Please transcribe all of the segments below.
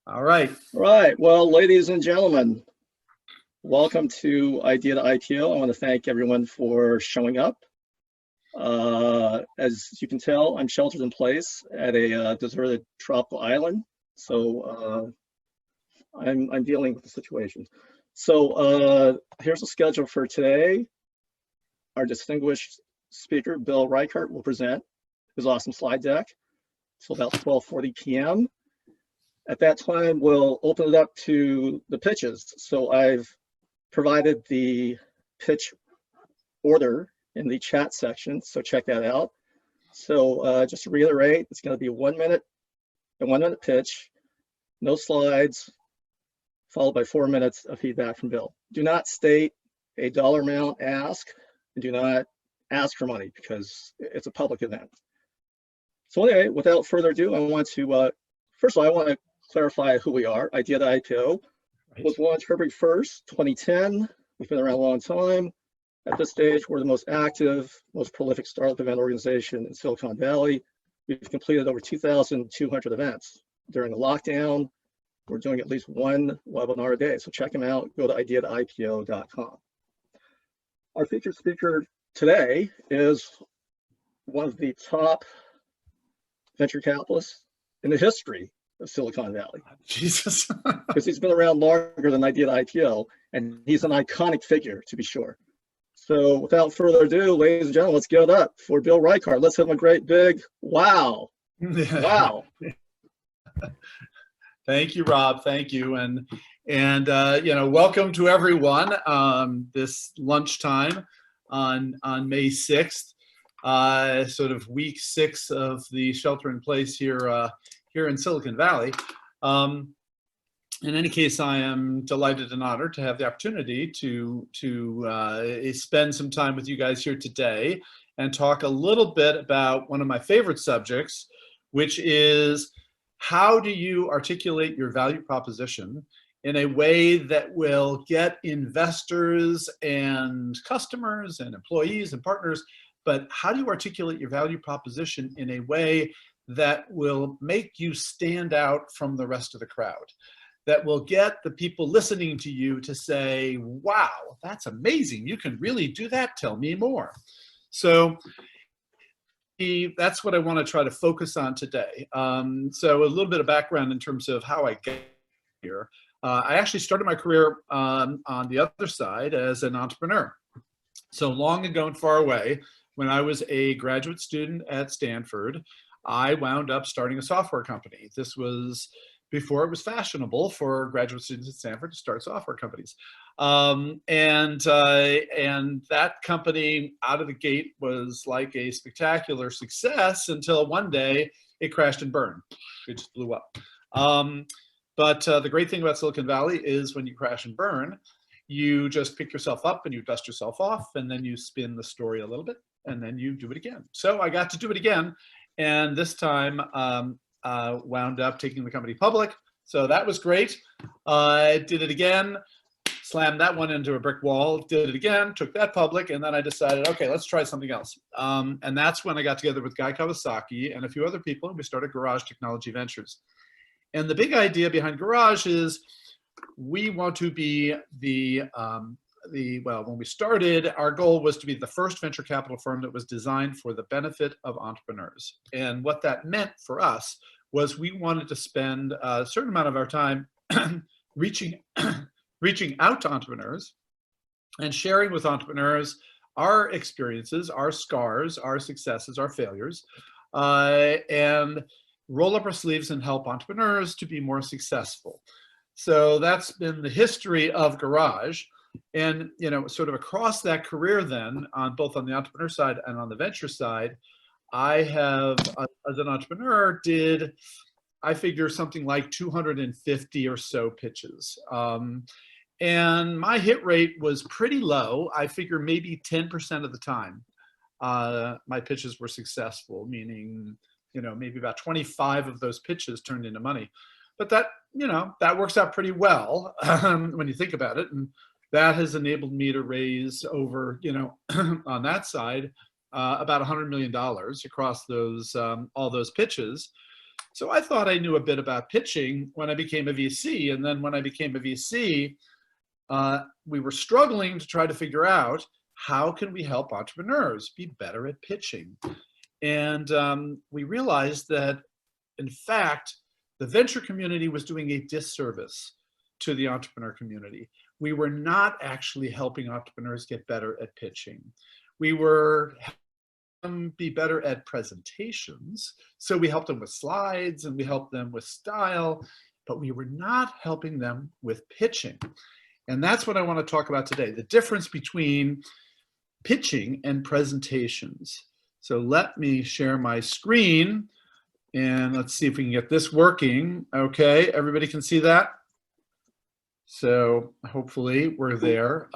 All right. All right. Well, ladies and gentlemen, welcome to Idea to IPO. I want to thank everyone for showing up. As you can tell, I'm sheltered in place at a deserted tropical island, so I'm dealing with the situation. So here's the schedule for today. Our distinguished speaker, Bill Reichert, will present his awesome slide deck till about 12:40 p.m. At that time, we'll open it up to the pitches. So I've provided the pitch order in the chat section, so check that out. So just to reiterate, it's going to be a 1 minute, pitch, no slides, followed by 4 minutes of feedback from Bill. Do not state a dollar amount ask, and do not ask for money because it's a public event. So anyway, without further ado, I want to, first of all, I want to clarify who we are. Idea to IPO was launched February 1st, 2010. We've been around a long time. At this stage, we're the most active, most prolific startup event organization in Silicon Valley. We've completed over 2,200 events. During the lockdown, we're doing at least one webinar a day. So check them out. Go to ideatoipo.com. Our featured speaker today is one of the top venture capitalists in the history of Silicon Valley. Jesus. Because he's been around longer than Idea to IPO, and he's an iconic figure, to be sure. So without further ado, ladies and gentlemen, let's give it up for Bill Reichert. Let's have him a great big wow. Wow. Thank you, Rob. Thank you. And welcome to everyone this lunchtime on May 6th, sort of week 6 of the shelter in place here in Silicon Valley. In any case, I am delighted and honored to have the opportunity to spend some time with you guys here today and talk a little bit about one of my favorite subjects, which is how do you articulate your value proposition in a way that will get investors and customers and employees and partners, but how do you articulate your value proposition in a way that will make you stand out from the rest of the crowd, that will get the people listening to you to say, wow, that's amazing. You can really do that. Tell me more. So that's what I want to try to focus on today. So a little bit of background in terms of how I got here. I actually started my career on the other side as an entrepreneur. So long ago and far away, when I was a graduate student at Stanford, I wound up starting a software company. This was before it was fashionable for graduate students at Stanford to start software companies. And that company out of the gate was like a spectacular success until one day it crashed and burned. It just blew up. But the great thing about Silicon Valley is when you crash and burn, you just pick yourself up and you dust yourself off, and then you spin the story a little bit, and then you do it again. So I got to do it again. And this time wound up taking the company public. So that was great. I did it again, slammed that one into a brick wall, did it again, took that public, and then I decided, okay, let's try something else. And that's when I got together with Guy Kawasaki and a few other people, and we started Garage Technology Ventures. And the big idea behind Garage is we want to be well, when we started, our goal was to be the first venture capital firm that was designed for the benefit of entrepreneurs. And what that meant for us was we wanted to spend a certain amount of our time reaching out to entrepreneurs and sharing with entrepreneurs our experiences, our scars, our successes, our failures, and roll up our sleeves and help entrepreneurs to be more successful. So that's been the history of Garage. And, sort of across that career then, both on the entrepreneur side and on the venture side, I have, as an entrepreneur, I figure something like 250 or so pitches. And my hit rate was pretty low. I figure maybe 10% of the time my pitches were successful, meaning, maybe about 25 of those pitches turned into money. But that, that works out pretty well when you think about it. And that has enabled me to raise over, on that side, about $100 million across those all those pitches. So I thought I knew a bit about pitching when I became a VC. And then when I became a VC, we were struggling to try to figure out how can we help entrepreneurs be better at pitching. And we realized that, in fact, the venture community was doing a disservice to the entrepreneur community. We were not actually helping entrepreneurs get better at pitching. We were helping them be better at presentations. So we helped them with slides and we helped them with style, but we were not helping them with pitching. And that's what I want to talk about today, the difference between pitching and presentations. So let me share my screen and let's see if we can get this working. Okay, everybody can see that? So hopefully we're there.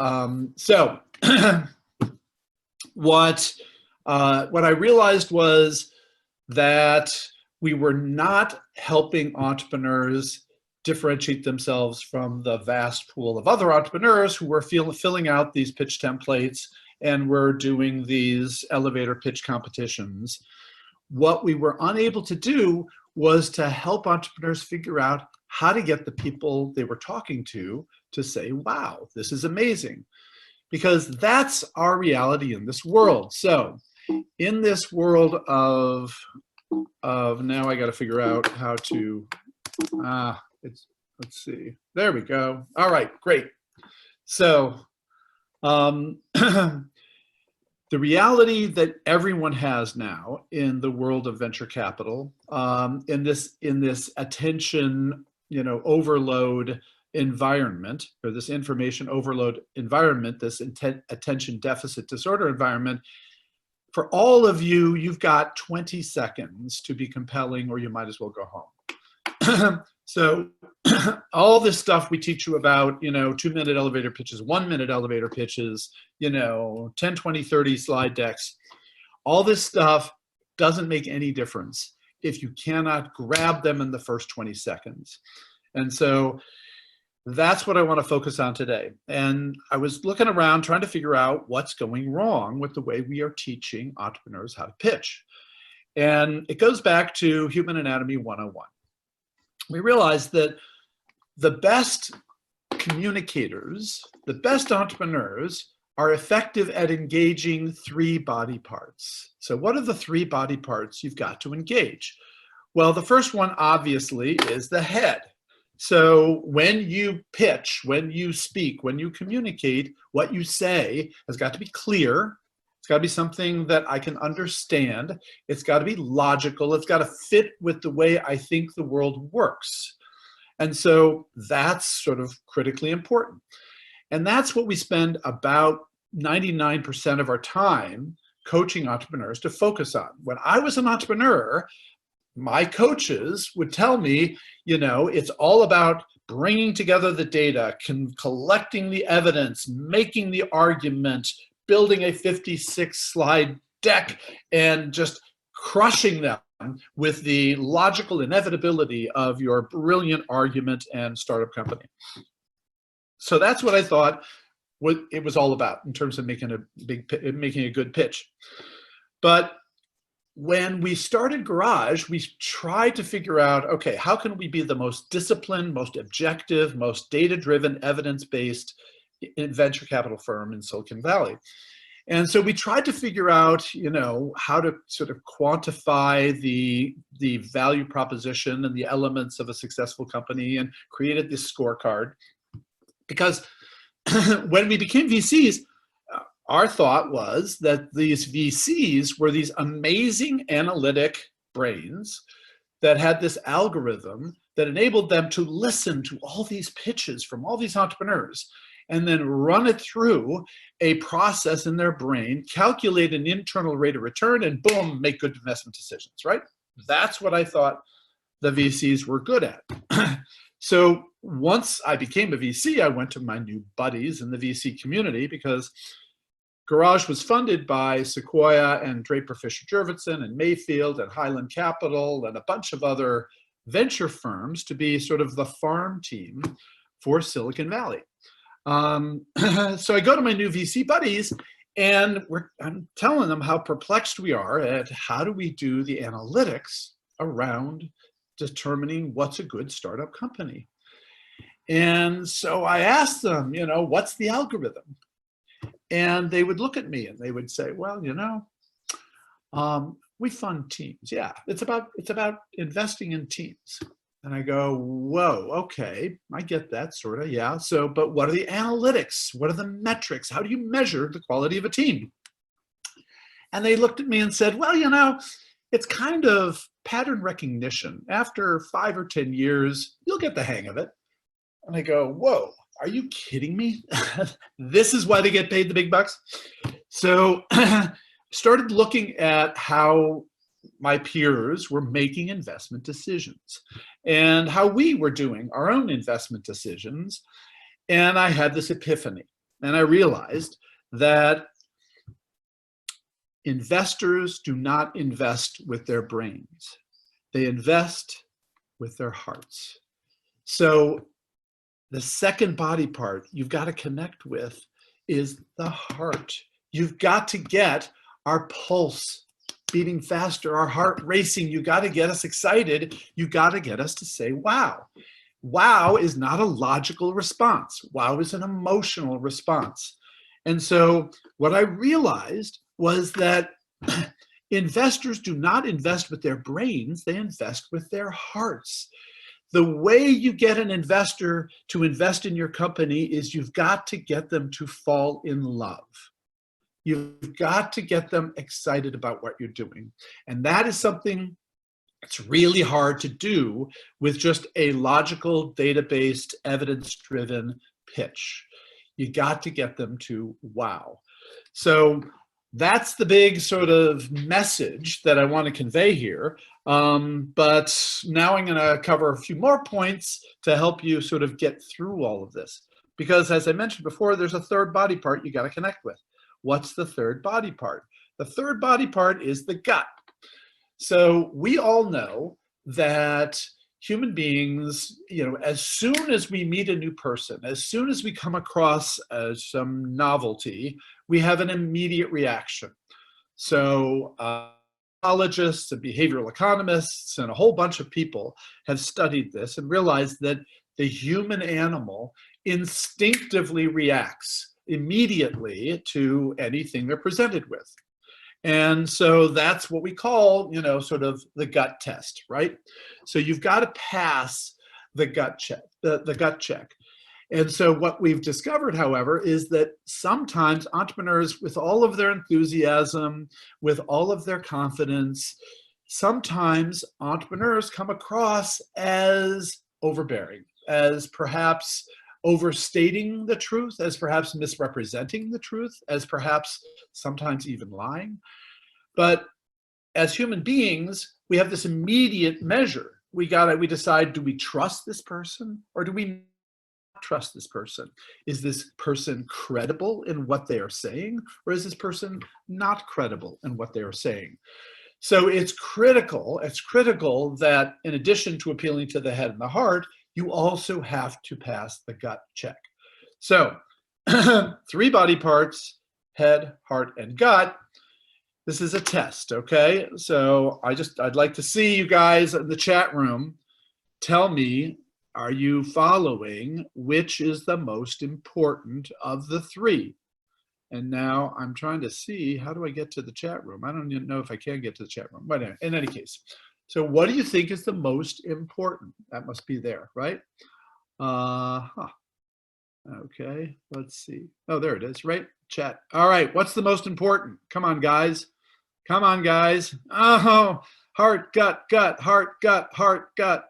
What I realized was that we were not helping entrepreneurs differentiate themselves from the vast pool of other entrepreneurs who were filling out these pitch templates and were doing these elevator pitch competitions. What we were unable to do was to help entrepreneurs figure out how to get the people they were talking to say, wow, this is amazing. Because that's our reality in this world. So in this world of now I got to figure out how to, let's see, there we go. All right, great. So the reality that everyone has now in the world of venture capital, in this attention, overload environment, or this information overload environment, this attention deficit disorder environment, for all of you, you've got 20 seconds to be compelling, or you might as well go home. So all this stuff we teach you about, 2-minute elevator pitches, 1-minute elevator pitches, 10, 20, 30 slide decks, all this stuff doesn't make any difference if you cannot grab them in the first 20 seconds. And so that's what I want to focus on today. And I was looking around trying to figure out what's going wrong with the way we are teaching entrepreneurs how to pitch. And it goes back to Human Anatomy 101. We realized that the best communicators, the best entrepreneurs, are effective at engaging 3 body parts. So what are the 3 body parts you've got to engage? Well, the first one obviously is the head. So when you pitch, when you speak, when you communicate, what you say has got to be clear. It's got to be something that I can understand. It's got to be logical. It's got to fit with the way I think the world works. And so that's sort of critically important. And that's what we spend about 99% of our time coaching entrepreneurs to focus on. When I was an entrepreneur, my coaches would tell me, it's all about bringing together the data, collecting the evidence, making the argument, building a 56-slide deck, and just crushing them with the logical inevitability of your brilliant argument and startup company. So that's what I thought it was all about in terms of making a good pitch. But when we started Garage, we tried to figure out, okay, how can we be the most disciplined, most objective, most data-driven, evidence-based venture capital firm in Silicon Valley? And so we tried to figure out, how to sort of quantify the value proposition and the elements of a successful company, and created this scorecard. Because when we became VCs, our thought was that these VCs were these amazing analytic brains that had this algorithm that enabled them to listen to all these pitches from all these entrepreneurs and then run it through a process in their brain, calculate an internal rate of return, and boom, make good investment decisions, right? That's what I thought the VCs were good at. So once I became a VC, I went to my new buddies in the VC community, because Garage was funded by Sequoia and Draper Fisher Jurvetson and Mayfield and Highland Capital and a bunch of other venture firms to be sort of the farm team for Silicon Valley. So I go to my new VC buddies, and I'm telling them how perplexed we are at how do we do the analytics around determining what's a good startup company. And so I asked them, what's the algorithm? And they would look at me and they would say, well, we fund teams. Yeah, it's about investing in teams. And I go, whoa, okay, I get that sort of, yeah. So, but what are the analytics? What are the metrics? How do you measure the quality of a team? And they looked at me and said, well, it's kind of pattern recognition. After 5 or 10 years, you'll get the hang of it. And I go, whoa, are you kidding me? This is why they get paid the big bucks? So started looking at how my peers were making investment decisions and how we were doing our own investment decisions. And I had this epiphany. And I realized that investors do not invest with their brains. They invest with their hearts. So the second body part you've got to connect with is the heart. You've got to get our pulse beating faster, our heart racing. You got to get us excited. You got to get us to say, wow. Wow is not a logical response. Wow is an emotional response. And so what I realized was that investors do not invest with their brains, they invest with their hearts. The way you get an investor to invest in your company is you've got to get them to fall in love. You've got to get them excited about what you're doing. And that is something that's really hard to do with just a logical, data-based, evidence-driven pitch. You got to get them to wow. So that's the big sort of message that I want to convey here. But now I'm going to cover a few more points to help you sort of get through all of this. Because as I mentioned before, there's a third body part you got to connect with. What's the third body part? The third body part is the gut. So we all know that human beings, as soon as we meet a new person, as soon as we come across some novelty, we have an immediate reaction. So psychologists and behavioral economists and a whole bunch of people have studied this and realized that the human animal instinctively reacts immediately to anything they're presented with. And so that's what we call, sort of the gut test, right? So you've got to pass the gut check, the gut check. And so what we've discovered, however, is that sometimes entrepreneurs, with all of their enthusiasm, with all of their confidence, sometimes entrepreneurs come across as overbearing, as perhaps overstating the truth, as perhaps misrepresenting the truth, as perhaps sometimes even lying. But as human beings, we have this immediate measure. We decide, do we trust this person or do we not trust this person? Is this person credible in what they are saying, or is this person not credible in what they are saying? So it's critical that in addition to appealing to the head and the heart, you also have to pass the gut check. So 3 body parts, head, heart, and gut. This is a test, okay? So I'd like to see you guys in the chat room tell me, are you following which is the most important of the 3? And now I'm trying to see, how do I get to the chat room? I don't even know if I can get to the chat room, but in any case. So what do you think is the most important? That must be there, right? Okay, let's see. Oh, there it is, right? Chat. All right, what's the most important? Come on, guys. Come on, guys. Oh, heart, gut, gut, heart, gut, heart, gut.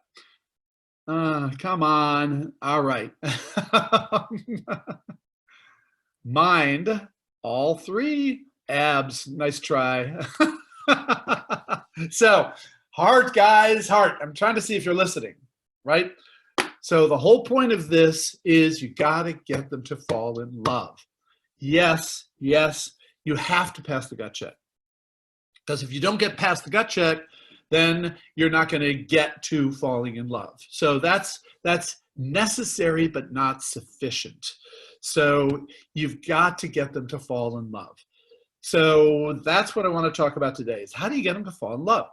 Come on. All right. Mind, all 3. Abs, nice try. So, heart, guys, heart. I'm trying to see if you're listening, right? So the whole point of this is you got to get them to fall in love. Yes, you have to pass the gut check. Because if you don't get past the gut check, then you're not going to get to falling in love. So that's necessary but not sufficient. So you've got to get them to fall in love. So that's what I want to talk about today is how do you get them to fall in love?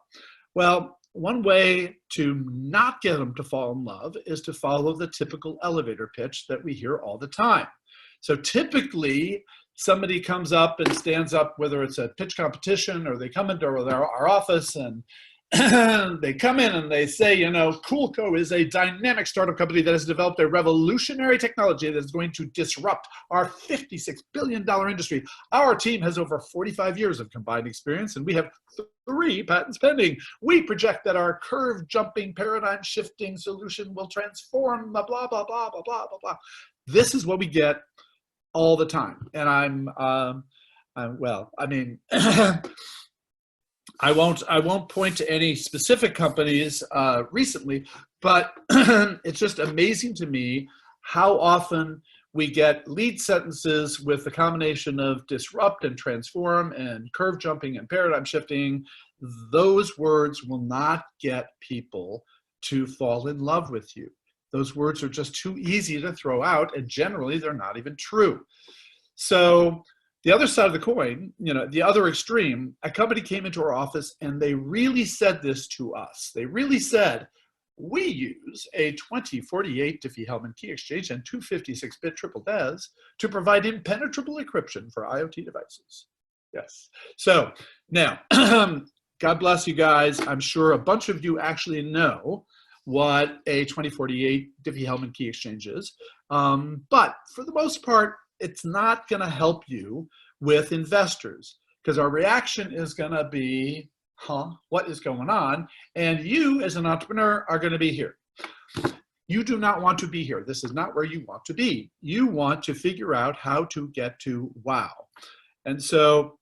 Well, one way to not get them to fall in love is to follow the typical elevator pitch that we hear all the time. So typically, somebody comes up and stands up, whether it's a pitch competition or they come into our office and they come in and they say, you know, Coolco is a dynamic startup company that has developed a revolutionary technology that is going to disrupt our $56 billion industry. Our team has over 45 years of combined experience, and we have 3 patents pending. We project that our curve jumping, paradigm shifting solution will transform blah, blah, blah, blah, blah, blah, blah, blah. This is what we get all the time. And well, I mean, I won't point to any specific companies recently, but it's just amazing to me how often we get lead sentences with the combination of disrupt and transform and curve jumping and paradigm shifting. Those words will not get people to fall in love with you. Those words are just too easy to throw out, and generally they're not even true. So the other side of the coin, you know, the other extreme, a company came into our office and they really said this to us. They really said, we use a 2048 Diffie-Hellman key exchange and 256-bit triple DES to provide impenetrable encryption for IoT devices. Yes. So now, God bless you guys. I'm sure a bunch of you actually know what a 2048 Diffie-Hellman key exchange is. But for the most part, it's not going to help you with investors, because our reaction is going to be, huh, what is going on? And you as an entrepreneur are going to be here. You do not want to be here. This is not where you want to be. You want to figure out how to get to wow. And so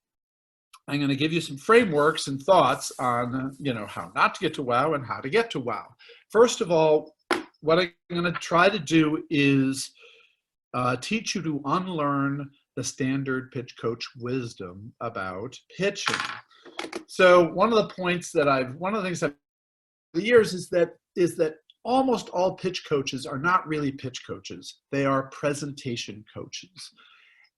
I'm going to give you some frameworks and thoughts on, you know, how not to get to wow and how to get to wow. First of all, what I'm going to try to do is teach you to unlearn the standard pitch coach wisdom about pitching. So one of the things I've the years is that almost all pitch coaches are not really pitch coaches. They are presentation coaches.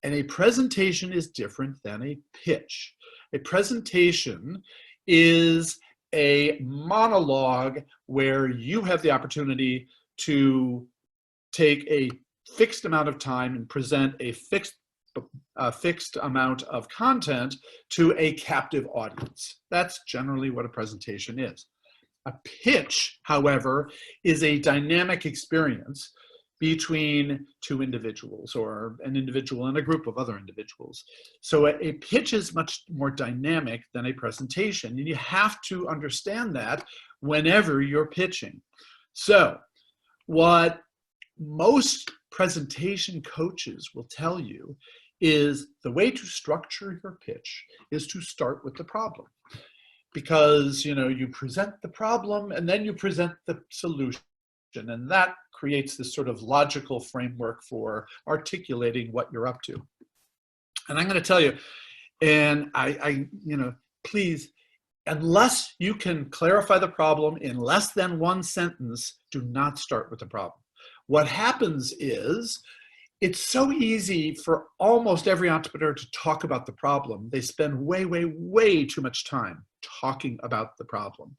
And a presentation is different than a pitch. A presentation is a monologue where you have the opportunity to take a fixed amount of time and present a fixed amount of content to a captive audience. That's generally what a presentation is. A pitch, however, is a dynamic experience between 2 individuals or an individual and a group of other individuals. So a pitch is much more dynamic than a presentation, and you have to understand that whenever you're pitching. So what most presentation coaches will tell you is the way to structure your pitch is to start with the problem. Because, you know, you present the problem and then you present the solution, and that creates this sort of logical framework for articulating what you're up to. And I'm going to tell you, and I you know, please, unless you can clarify the problem in less than 1 sentence, do not start with the problem. What happens is, it's so easy for almost every entrepreneur to talk about the problem. They spend way, way, way too much time talking about the problem.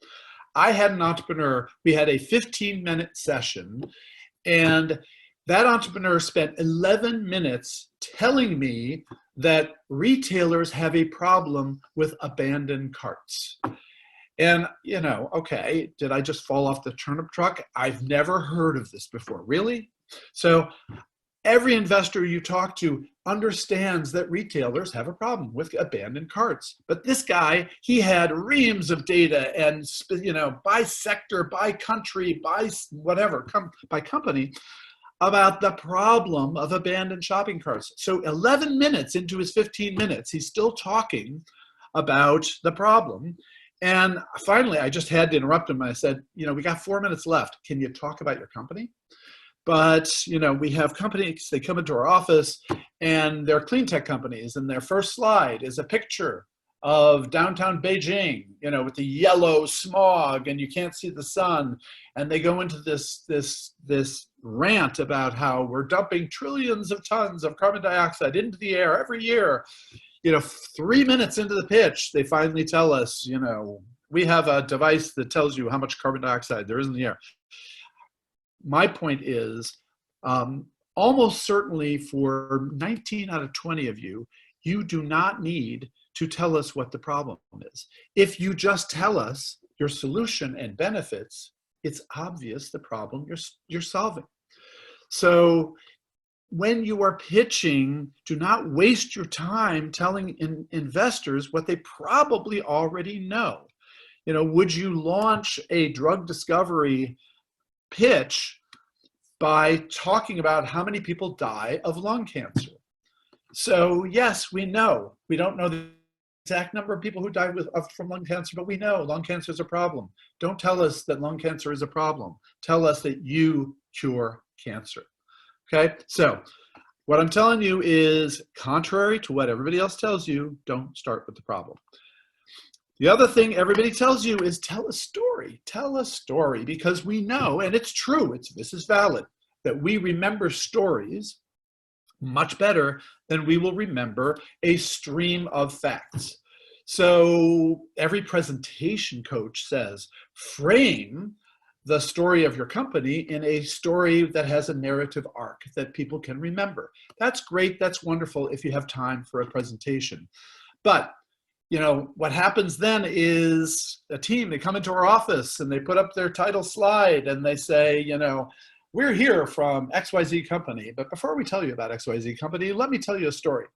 I had an entrepreneur, we had a 15-minute session, and that entrepreneur spent 11 minutes telling me that retailers have a problem with abandoned carts. And, you know, okay, did I just fall off the turnip truck? I've never heard of this before. Really? So every investor you talk to understands that retailers have a problem with abandoned carts. But this guy, he had reams of data and, you know, by sector, by country, by whatever, by company, about the problem of abandoned shopping carts. So 11 minutes into his 15 minutes, he's still talking about the problem. And finally, I just had to interrupt him. I said, you know, we got 4 minutes left. Can you talk about your company? But, you know, we have companies, they come into our office and they're clean tech companies, and their first slide is a picture of downtown Beijing, you know, with the yellow smog and you can't see the sun. And they go into this rant about how we're dumping trillions of tons of carbon dioxide into the air every year. You know, 3 minutes into the pitch, they finally tell us, you know, we have a device that tells you how much carbon dioxide there is in the air. My point is, almost certainly for 19 out of 20 of you, you do not need to tell us what the problem is. If you just tell us your solution and benefits, it's obvious the problem you're solving. So when you are pitching, do not waste your time telling investors what they probably already know. You know, would you launch a drug discovery pitch by talking about how many people die of lung cancer? So yes, we know. We don't know the exact number of people who died from lung cancer, but we know lung cancer is a problem. Don't tell us that lung cancer is a problem. Tell us that you cure cancer. Okay, so what I'm telling you is, contrary to what everybody else tells you, don't start with the problem. The other thing everybody tells you is tell a story. Tell a story, because we know, and it's true, this is valid, that we remember stories much better than we will remember a stream of facts. So every presentation coach says, frame the story of your company in a story that has a narrative arc that people can remember. That's great, that's wonderful if you have time for a presentation. But you know, what happens then is a team, they come into our office and they put up their title slide and they say, you know, we're here from XYZ company, but before we tell you about XYZ company, let me tell you a story.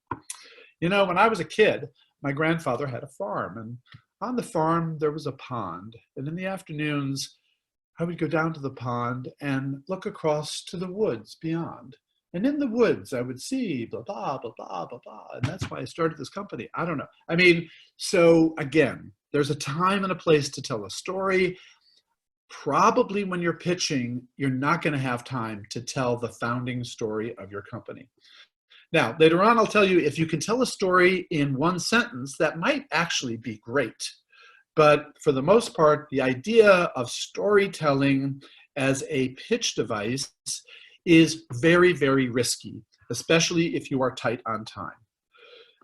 You know, when I was a kid, my grandfather had a farm, and on the farm there was a pond, and in the afternoons I would go down to the pond and look across to the woods beyond. And in the woods, I would see blah, blah, blah, blah, blah, blah. And that's why I started this company. I don't know. I mean, so again, there's a time and a place to tell a story. Probably when you're pitching, you're not going to have time to tell the founding story of your company. Now, later on, I'll tell you, if you can tell a story in one sentence, that might actually be great. But for the most part, the idea of storytelling as a pitch device is very, very risky, especially if you are tight on time.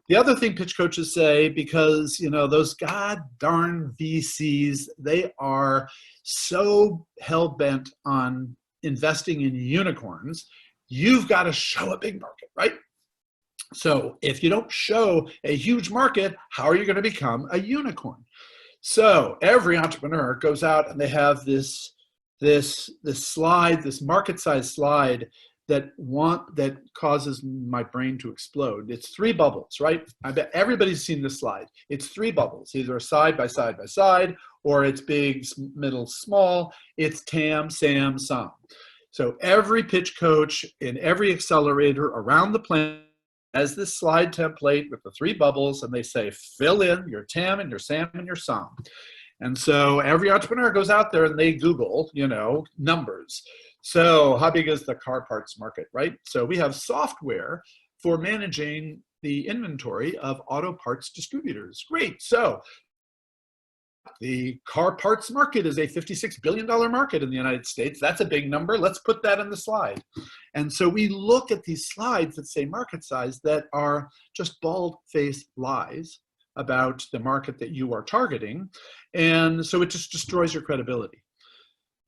The other thing pitch coaches say, because you know those god darn VCs, they are so hell-bent on investing in unicorns, you've got to show a big market, right? So if you don't show a huge market, how are you going to become a unicorn? So every entrepreneur goes out and they have this slide, this market size slide that causes my brain to explode. It's three bubbles, right? I bet everybody's seen this slide. It's three bubbles, either side by side by side, or it's big, middle, small. It's TAM, SAM, SOM. So every pitch coach in every accelerator around the planet has this slide template with the three bubbles, and they say, fill in your TAM and your SAM and your SOM. And so every entrepreneur goes out there and they Google, you know, numbers. So how big is the car parts market, right? So we have software for managing the inventory of auto parts distributors. Great. So the car parts market is a $56 billion market in the United States. That's a big number. Let's put that in the slide. And so we look at these slides that say market size that are just bald-faced lies about the market that you are targeting. And so it just destroys your credibility.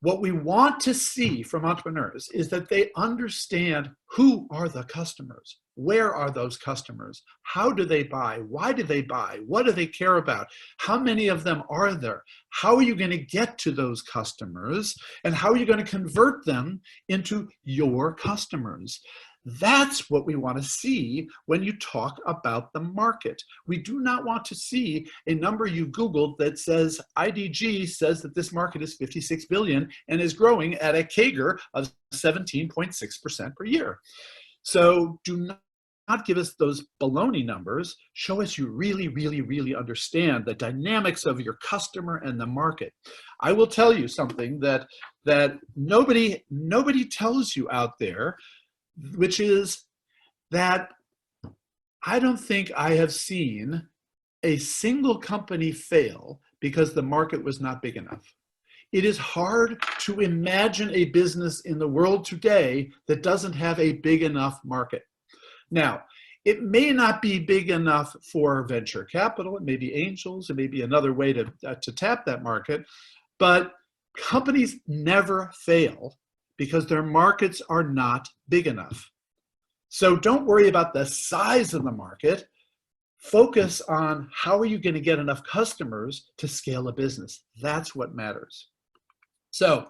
What we want to see from entrepreneurs is that they understand who are the customers, where are those customers, how do they buy, why do they buy, what do they care about, how many of them are there, how are you going to get to those customers, and how are you going to convert them into your customers. That's what we want to see when you talk about the market. We do not want to see a number you Googled that says IDG says that this market is 56 billion and is growing at a CAGR of 17.6% per year. So do not give us those baloney numbers. Show us you really, really, really understand the dynamics of your customer and the market. I will tell you something that nobody tells you out there, which is that I don't think I have seen a single company fail because the market was not big enough. It is hard to imagine a business in the world today that doesn't have a big enough market. Now, It may not be big enough for venture capital. It may be angels. It may be another way to tap that market. But companies never fail because their markets are not big enough. So don't worry about the size of the market. Focus on how are you going to get enough customers to scale a business. That's what matters. So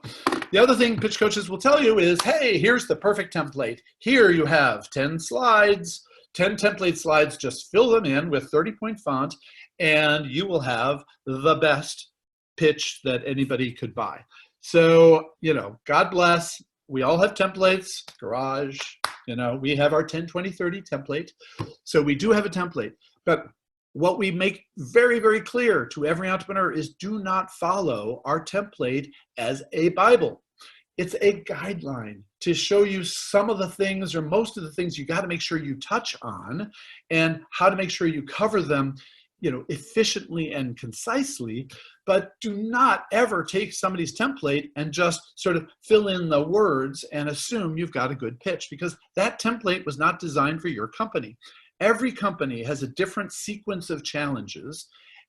the other thing pitch coaches will tell you is, hey, here's the perfect template. Here you have 10 slides, 10 template slides, just fill them in with 30-point font, and you will have the best pitch that anybody could buy. So, God bless. We all have templates, Garage, we have our 10, 20, 30 template. So we do have a template. But what we make very, very clear to every entrepreneur is do not follow our template as a Bible. It's a guideline to show you some of the things or most of the things you got to make sure you touch on and how to make sure you cover them, efficiently and concisely. But do not ever take somebody's template and just sort of fill in the words and assume you've got a good pitch, because that template was not designed for your company. Every company has a different sequence of challenges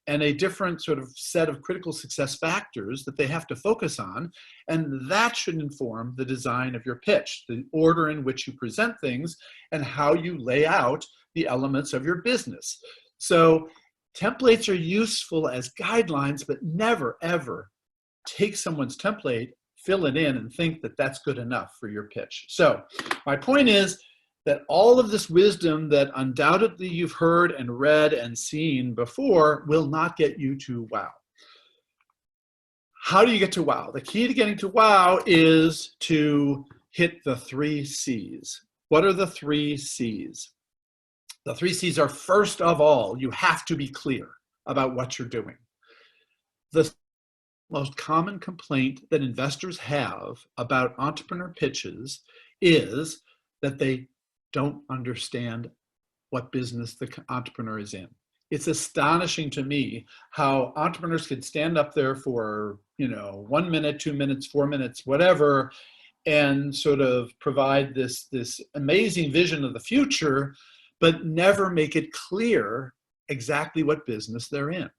and a different sort of set of critical success factors that they have to focus on. And that should inform the design of your pitch, the order in which you present things and how you lay out the elements of your business. So templates are useful as guidelines, but never, ever take someone's template, fill it in, and think that that's good enough for your pitch. So my point is that all of this wisdom that undoubtedly you've heard and read and seen before will not get you to wow. How do you get to wow? The key to getting to wow is to hit the 3 C's. What are the 3 C's? The 3 C's are, first of all, you have to be clear about what you're doing. The most common complaint that investors have about entrepreneur pitches is that they don't understand what business the entrepreneur is in. It's astonishing to me how entrepreneurs can stand up there for, 1 minute, 2 minutes, 4 minutes, whatever, and sort of provide this amazing vision of the future, but never make it clear exactly what business they're in.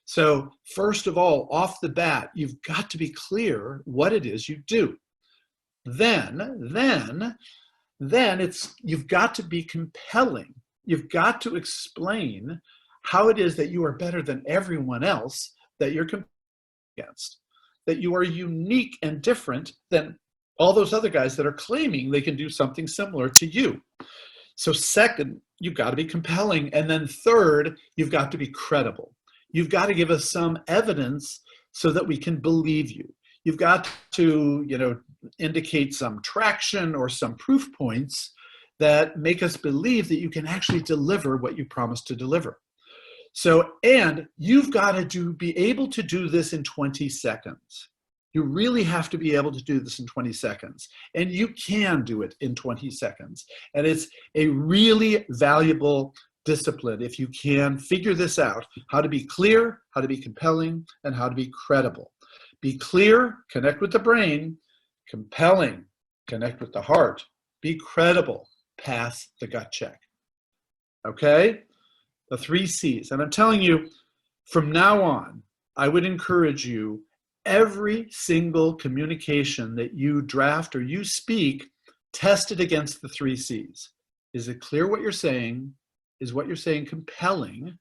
So first of all, off the bat, you've got to be clear what it is you do. Then you've got to be compelling. You've got to explain how it is that you are better than everyone else that you're competing against, that you are unique and different than all those other guys that are claiming they can do something similar to you. So second, you've got to be compelling. And then third, you've got to be credible. You've got to give us some evidence so that we can believe you. You've got to, indicate some traction or some proof points that make us believe that you can actually deliver what you promised to deliver. So, and you've got to be able to do this in 20 seconds. You really have to be able to do this in 20 seconds. And you can do it in 20 seconds. And it's a really valuable discipline if you can figure this out, how to be clear, how to be compelling, and how to be credible. Be clear, connect with the brain. Compelling, connect with the heart. Be credible, pass the gut check. Okay? The 3 C's. And I'm telling you, from now on, I would encourage you, every single communication that you draft or you speak, test it against the 3 C's. Is it clear what you're saying? Is what you're saying compelling?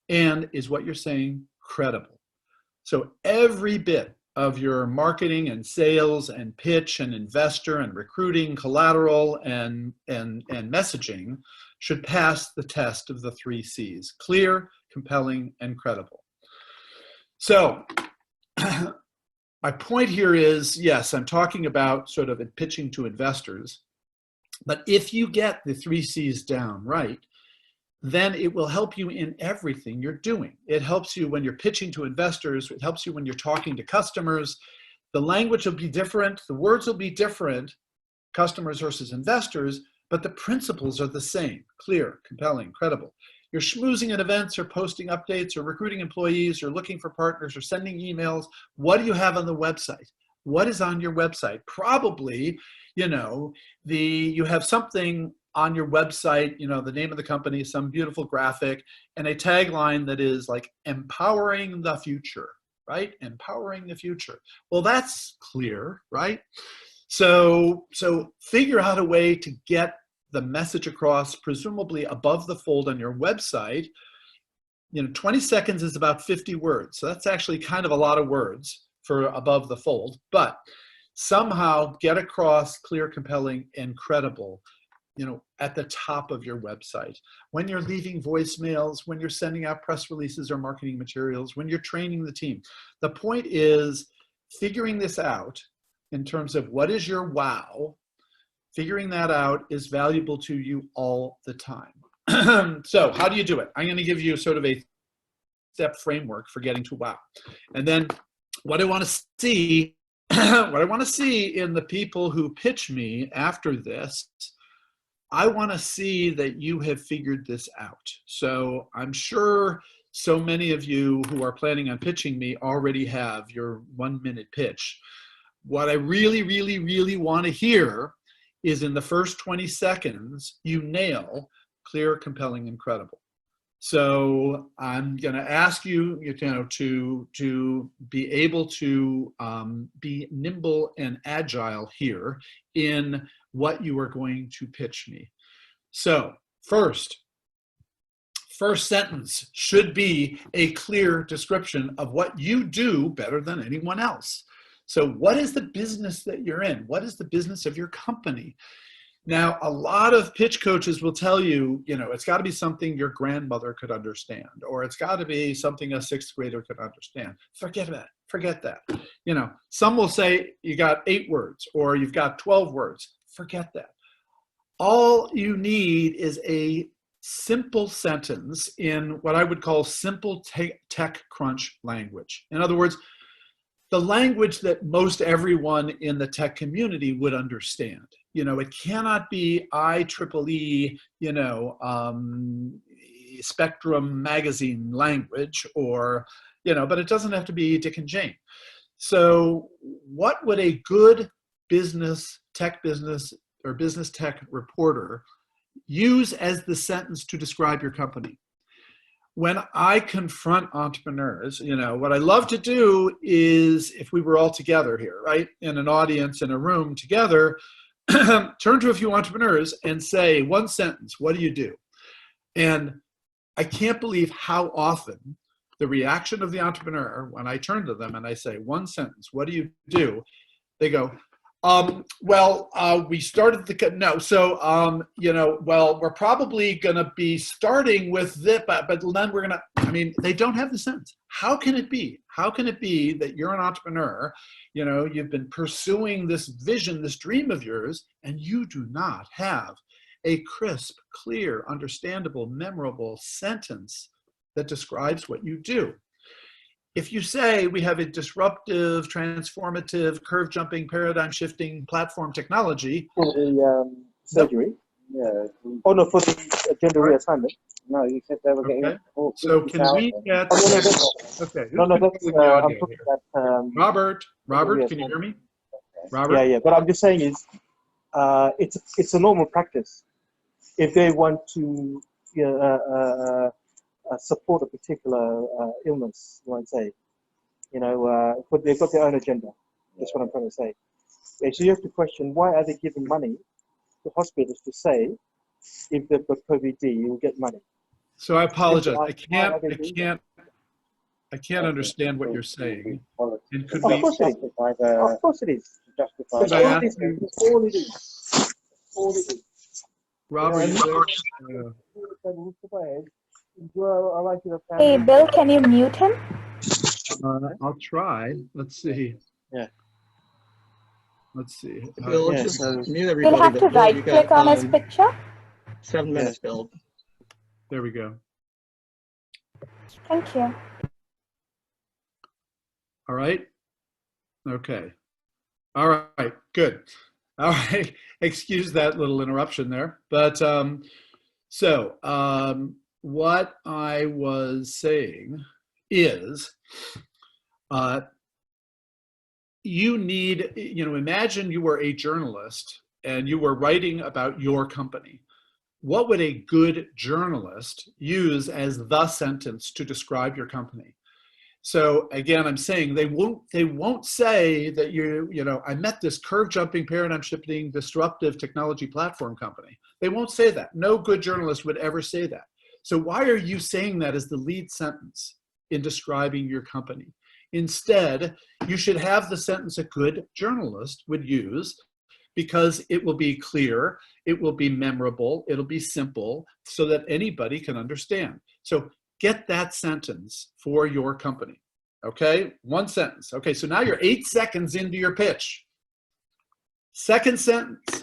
And is what you're saying credible? So every bit of your marketing and sales and pitch and investor and recruiting, collateral and messaging should pass the test of the 3 C's: clear, compelling, and credible. So my point here is, yes, I'm talking about sort of pitching to investors, but if you get the 3 C's down right, then it will help you in everything you're doing. It helps you when you're pitching to investors. It helps you when you're talking to customers. The language will be different. The words will be different, customers versus investors, but the principles are the same: clear, compelling, credible. You're schmoozing at events or posting updates or recruiting employees or looking for partners or sending emails. What do you have on the website? What is on your website? Probably, you have something on your website, you know, the name of the company, some beautiful graphic, and a tagline that is like empowering the future, right? Empowering the future. Well, that's clear, right? So figure out a way to get the message across, presumably above the fold on your website. You know, 20 seconds is about 50 words. So that's actually kind of a lot of words for above the fold, but somehow get across clear, compelling, and credible, you know, at the top of your website. When you're leaving voicemails, when you're sending out press releases or marketing materials, when you're training the team. The point is figuring this out in terms of what is your wow. Figuring that out is valuable to you all the time. So how do you do it? I'm going to give you sort of a step framework for getting to wow. And then what I want to see, what I want to see in the people who pitch me after this, I want to see that you have figured this out. So I'm sure so many of you who are planning on pitching me already have your 1-minute pitch. What I really, really, really want to hear is in the first 20 seconds, you nail clear, compelling, and credible. So I'm going to ask you, you know, to be able to be nimble and agile here in what you are going to pitch me. So first sentence should be a clear description of what you do better than anyone else. So what is the business that you're in? What is the business of your company? Now, a lot of pitch coaches will tell you, you know, it's got to be something your grandmother could understand, or it's got to be something a 6th grader could understand. Forget that. You know, some will say you got 8 words or you've got 12 words. Forget that. All you need is a simple sentence in what I would call simple tech crunch language. In other words, the language that most everyone in the tech community would understand. You know, it cannot be IEEE, you know, Spectrum magazine language, or, you know, but it doesn't have to be Dick and Jane. So what would a good business or business tech reporter use as the sentence to describe your company? When I confront entrepreneurs, you know, what I love to do is, if we were all together here, right, in an audience, in a room together, turn to a few entrepreneurs and say, 1 sentence, what do you do? And I can't believe how often the reaction of the entrepreneur, when I turn to them and I say, 1 sentence, what do you do? They go, we started you know, well, we're probably going to be starting with this, but then we're going to, I mean, they don't have the sense. How can it be? How can it be that you're an entrepreneur, you know, you've been pursuing this vision, this dream of yours, and you do not have a crisp, clear, understandable, memorable sentence that describes what you do? If you say we have a disruptive, transformative, curve-jumping, paradigm-shifting platform technology. For the surgery, yeah. Oh no, for the gender reassignment. No, you said they were getting. Okay. Oh, So can we get? Oh, no, that's, okay. No, that's. I'm talking about. Robert, can you hear me? Robert. Yeah, yeah. But I'm just saying is, it's a normal practice. If they want to, you know, support a particular illness, you might say, you know, but they've got their own agenda. That's what I'm trying to say. Okay, so you have to question, why are they giving money to hospitals to say, if they've got COVID-D, you'll get money? So I apologize. I can't understand what you're saying. And could Of course it is. Of course it is. That's all it is. That's all it is. All it is. Robert, Hey, Bill, can you mute him? I'll try. Let's see. Yeah. Let's see. Bill, Yeah, just so mute everybody. You'll have to but Bill, you right click got, on his picture. 7 minutes, Bill. There we go. Thank you. All right. Okay. All right. Good. All right. Excuse that little interruption there. But what I was saying is, you need, you know, imagine you were a journalist and you were writing about your company. what would a good journalist use as the sentence to describe your company? So again, I'm saying they won't say that I met this curve jumping, paradigm shifting, disruptive technology platform company. They won't say that. No good journalist would ever say that. So why are you saying that as the lead sentence in describing your company? Instead, you should have the sentence a good journalist would use, because it will be clear, it will be memorable, it'll be simple, so that anybody can understand. So get that sentence for your company, okay? One sentence. Okay, so now you're 8 seconds into your pitch. Second sentence,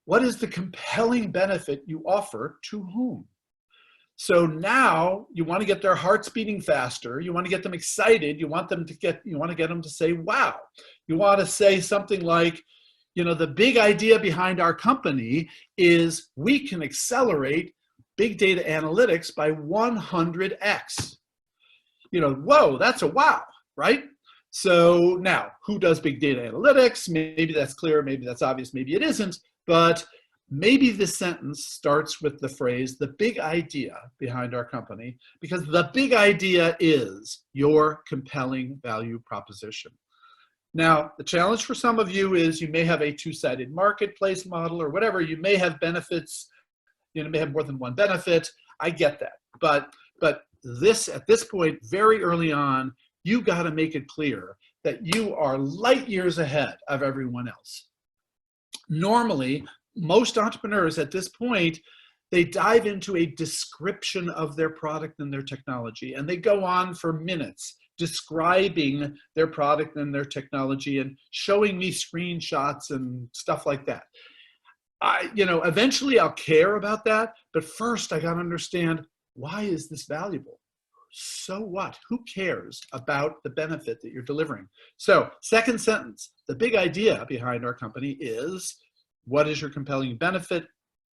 what is the compelling benefit you offer to whom? So now you want to get their hearts beating faster. You want to get them excited. You want to get them to say, wow. You want to say something like, the big idea behind our company is we can accelerate big data analytics by 100x. Whoa, that's a wow, right? So now, who does big data analytics? Maybe that's clear, maybe that's obvious, maybe it isn't, but maybe the sentence starts with the phrase, the big idea behind our company, because the big idea is your compelling value proposition. Now, the challenge for some of you is you may have a two-sided marketplace model or whatever. You may have benefits, may have more than one benefit. I get that. But at this point, very early on, you got to make it clear that you are light years ahead of everyone else. Normally, most entrepreneurs at this point, they dive into a description of their product and their technology, and they go on for minutes describing their product and their technology and showing me screenshots and stuff like that. Eventually I'll care about that, but first I got to understand, why is this valuable? So what? Who cares about the benefit that you're delivering? So second sentence, the big idea behind our company is, what is your compelling benefit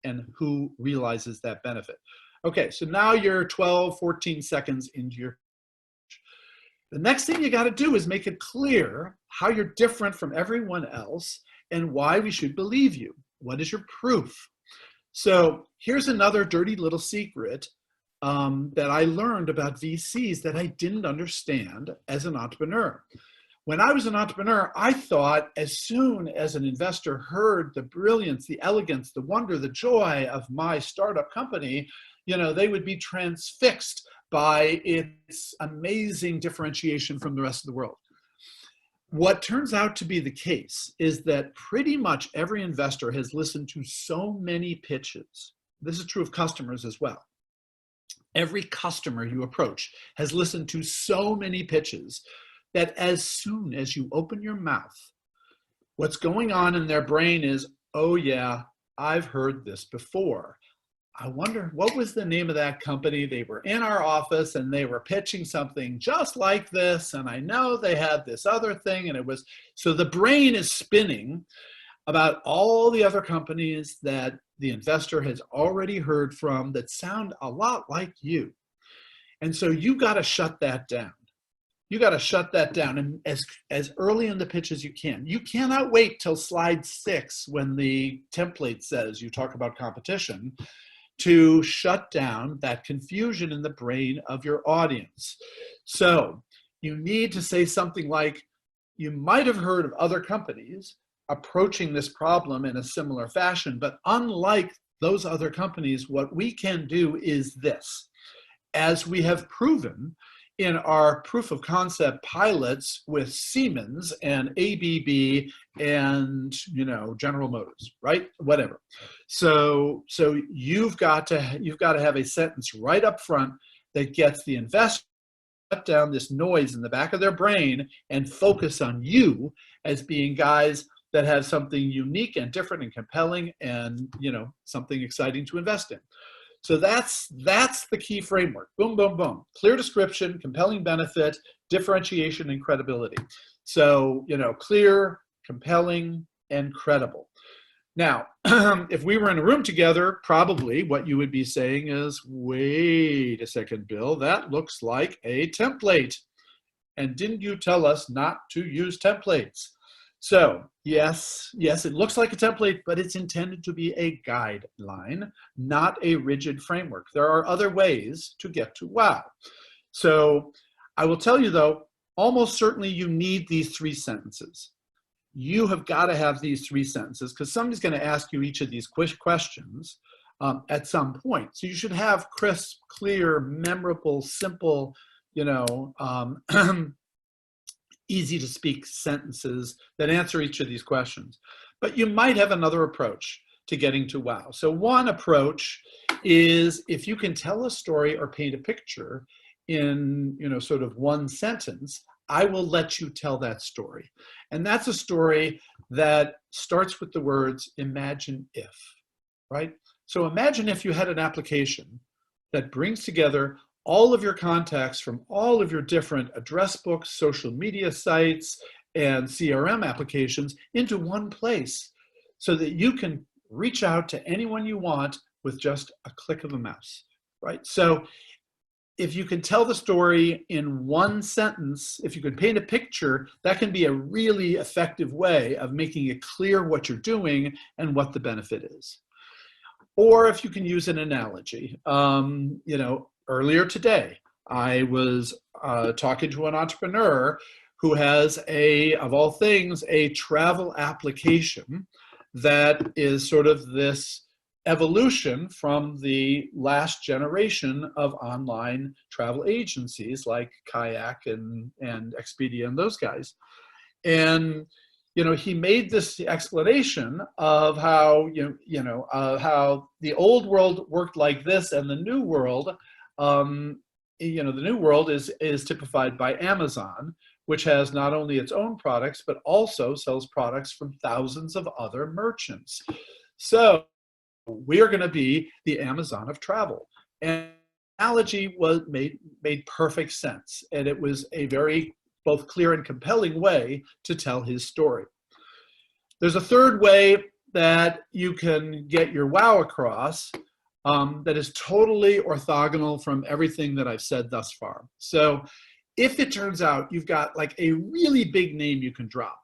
and who realizes that benefit? Okay, so now you're 12, 14 seconds into your. The next thing you got to do is make it clear how you're different from everyone else and why we should believe you. What is your proof? So here's another dirty little secret that I learned about VCs that I didn't understand as an entrepreneur. When I was an entrepreneur, I thought as soon as an investor heard the brilliance, the elegance, the wonder, the joy of my startup company, they would be transfixed by its amazing differentiation from the rest of the world. What turns out to be the case is that pretty much every investor has listened to so many pitches. This is true of customers as well. Every customer you approach has listened to so many pitches that as soon as you open your mouth, what's going on in their brain is, oh yeah, I've heard this before. I wonder, what was the name of that company? They were in our office and they were pitching something just like this. And I know they had this other thing, and it was, so the brain is spinning about all the other companies that the investor has already heard from that sound a lot like you. And so you got to shut that down. You got to shut that down, and as early in the pitch as you can. You cannot wait till slide 6 when the template says you talk about competition to shut down that confusion in the brain of your audience. So you need to say something like, you might have heard of other companies approaching this problem in a similar fashion, but unlike those other companies, what we can do is this. As we have proven in our proof of concept pilots with Siemens and ABB and General Motors, right? Whatever. So you've got to have a sentence right up front that gets the investor to shut down this noise in the back of their brain and focus on you as being guys that have something unique and different and compelling and something exciting to invest in. So that's the key framework. Boom, boom, boom. Clear description, compelling benefit, differentiation, and credibility. So, clear, compelling, and credible. Now, if we were in a room together, probably what you would be saying is, wait a second, Bill, that looks like a template. And didn't you tell us not to use templates? So Yes, yes, it looks like a template, but it's intended to be a guideline, not a rigid framework. There are other ways to get to wow. So I will tell you though, almost certainly you need these 3 sentences. You have got to have these 3 sentences because somebody's going to ask you each of these questions at some point. So you should have crisp, clear, memorable, simple, you know, easy to speak sentences that answer each of these questions. But you might have another approach to getting to wow. So one approach is if you can tell a story or paint a picture in, you know, sort of 1 sentence, I will let you tell that story. And that's a story that starts with the words imagine if, right? So imagine if you had an application that brings together all of your contacts from all of your different address books, social media sites, and CRM applications into one place so that you can reach out to anyone you want with just a click of a mouse, right? So if you can tell the story in 1 sentence, if you can paint a picture, that can be a really effective way of making it clear what you're doing and what the benefit is. Or if you can use an analogy, you know, earlier today, I was talking to an entrepreneur who has of all things, a travel application that is sort of this evolution from the last generation of online travel agencies like Kayak and Expedia and those guys. And you know, he made this explanation of how how the old world worked like this, and the new world, you know, the new world is typified by Amazon, which has not only its own products but also sells products from thousands of other merchants. So we are going to be the Amazon of travel. And the analogy made perfect sense, and it was a very both clear and compelling way to tell his story. There's a third way that you can get your wow across that is totally orthogonal from everything that I've said thus far. So if it turns out you've got like a really big name you can drop,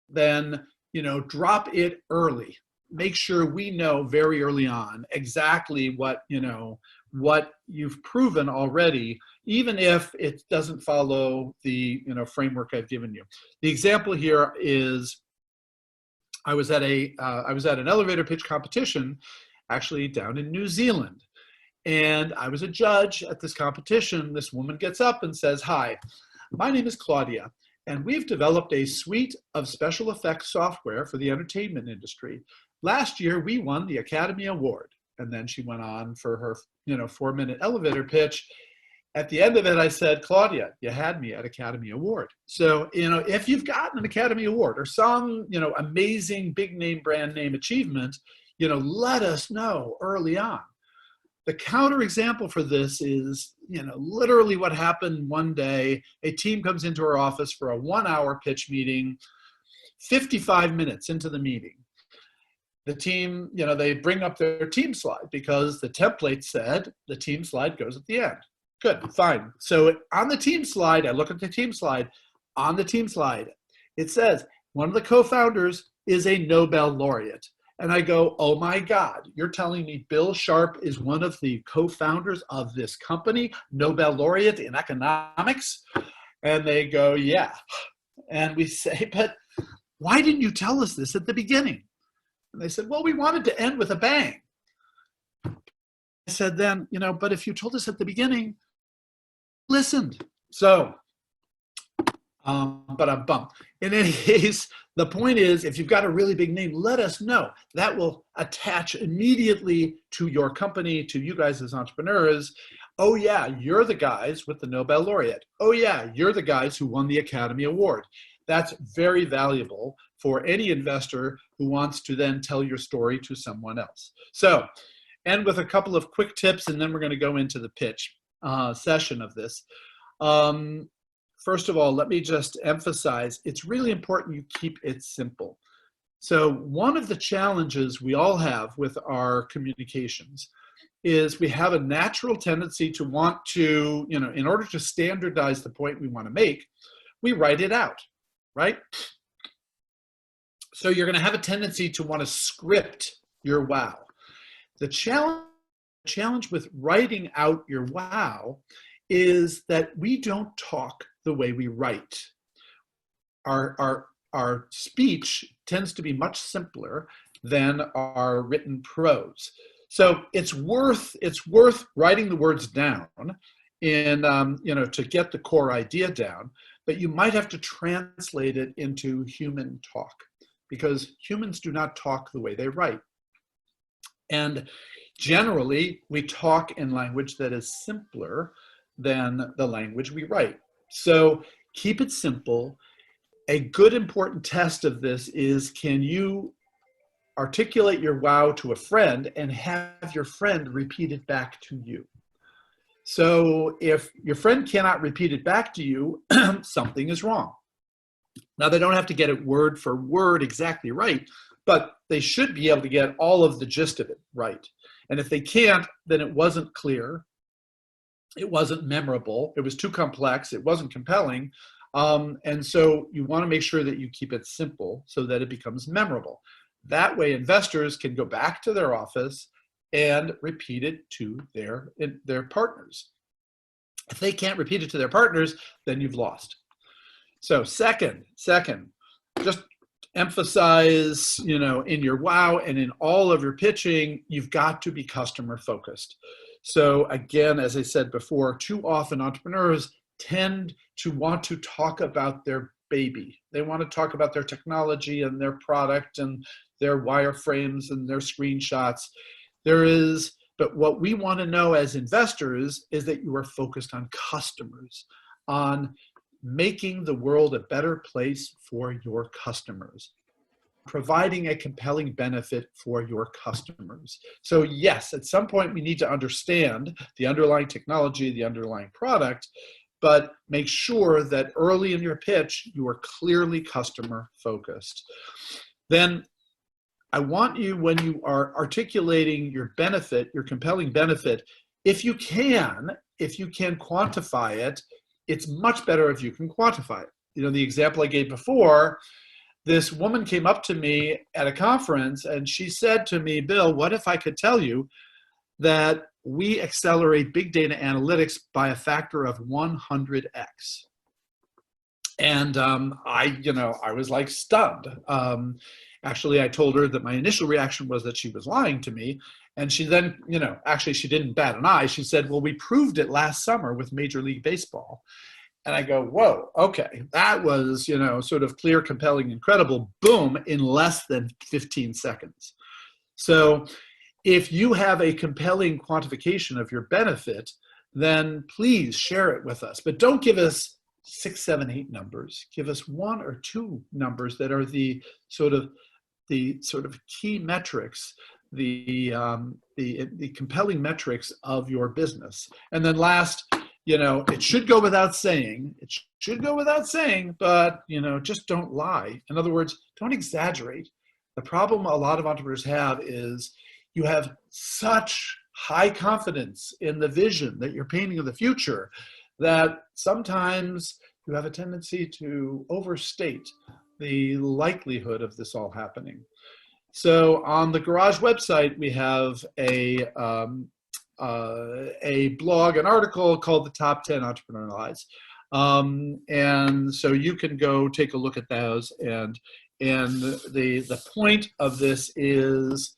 then, you know, drop it early. Make sure we know very early on exactly what, you know, what you've proven already, even if it doesn't follow the, you know, framework I've given you. The example here is I was at an elevator pitch competition, actually down in New Zealand. And I was a judge at this competition. This woman gets up and says, "Hi, my name is Claudia, and we've developed a suite of special effects software for the entertainment industry. Last year, we won the Academy Award." And then she went on for her, you know, 4-minute elevator pitch. At the end of it, I said, "Claudia, you had me at Academy Award." So, you know, if you've gotten an Academy Award or some, you know, amazing big name, brand name achievement, you know, let us know early on. The counterexample for this is, you know, literally what happened one day. A team comes into our office for a 1-hour pitch meeting, 55 minutes into the meeting. The team, you know, they bring up their team slide because the template said the team slide goes at the end. Good, fine. So on the team slide, I look at the team slide. On the team slide, it says one of the co-founders is a Nobel laureate. And I go, "Oh my God, you're telling me Bill Sharp is one of the co-founders of this company, Nobel laureate in economics?" And they go, "Yeah." And we say, "But why didn't you tell us this at the beginning?" And they said, "Well, we wanted to end with a bang." I said, "Then, you know, but if you told us at the beginning, listened." So, but I'm bummed. In any case, the point is, if you've got a really big name, let us know. That will attach immediately to your company, to you guys as entrepreneurs. "Oh yeah, you're the guys with the Nobel laureate. Oh yeah, you're the guys who won the Academy Award." That's very valuable for any investor who wants to then tell your story to someone else. So, end with a couple of quick tips, and then we're going to go into the pitch session of this. First of all, let me just emphasize, it's really important you keep it simple. So one of the challenges we all have with our communications is we have a natural tendency to want to, you know, in order to standardize the point we want to make, we write it out, right? So you're going to have a tendency to want to script your wow. The challenge with writing out your wow is that we don't talk the way we write. Our speech tends to be much simpler than our written prose. So it's worth writing the words down in to get the core idea down, but you might have to translate it into human talk, because humans do not talk the way they write. And generally, we talk in language that is simpler than the language we write. So keep it simple. A good important test of this is, can you articulate your wow to a friend and have your friend repeat it back to you? So if your friend cannot repeat it back to you, something is wrong. Now, they don't have to get it word for word exactly right, but they should be able to get all of the gist of it right. And if they can't, then it wasn't clear, it wasn't memorable, it was too complex, it wasn't compelling. And so you want to make sure that you keep it simple so that it becomes memorable. That way, investors can go back to their office and repeat it to their partners. If they can't repeat it to their partners, then you've lost. So second, just emphasize, in your wow and in all of your pitching, you've got to be customer focused. So again, as I said before, too often entrepreneurs tend to want to talk about their baby. They want to talk about their technology and their product and their wireframes and their screenshots. But what we want to know as investors is that you are focused on customers, on making the world a better place for your customers, providing a compelling benefit for your customers. So yes, at some point we need to understand the underlying technology, the underlying product, but make sure that early in your pitch, you are clearly customer focused. Then I want you, when you are articulating your benefit, your compelling benefit, if you can quantify it, it's much better if you can quantify it. The example I gave before, this woman came up to me at a conference and she said to me, Bill, what if I could tell you that we accelerate big data analytics by a factor of 100x? And I was like stunned. Actually, I told her that my initial reaction was that she was lying to me. And she then, actually she didn't bat an eye. She said, well, we proved it last summer with Major League Baseball. And I go, whoa, okay. That was, sort of clear, compelling, incredible, boom, in less than 15 seconds. So if you have a compelling quantification of your benefit, then please share it with us. But don't give us 6, 7, 8 numbers. Give us 1 or 2 numbers that are the sort of key metrics, the compelling metrics of your business. And then last, it should go without saying. It should go without saying, but just don't lie. In other words, don't exaggerate. The problem a lot of entrepreneurs have is you have such high confidence in the vision that you're painting of the future that sometimes you have a tendency to overstate the likelihood of this all happening. So on the Garage website, we have a blog, an article called The Top 10 Entrepreneur Lies. And so you can go take a look at those. And the point of this is,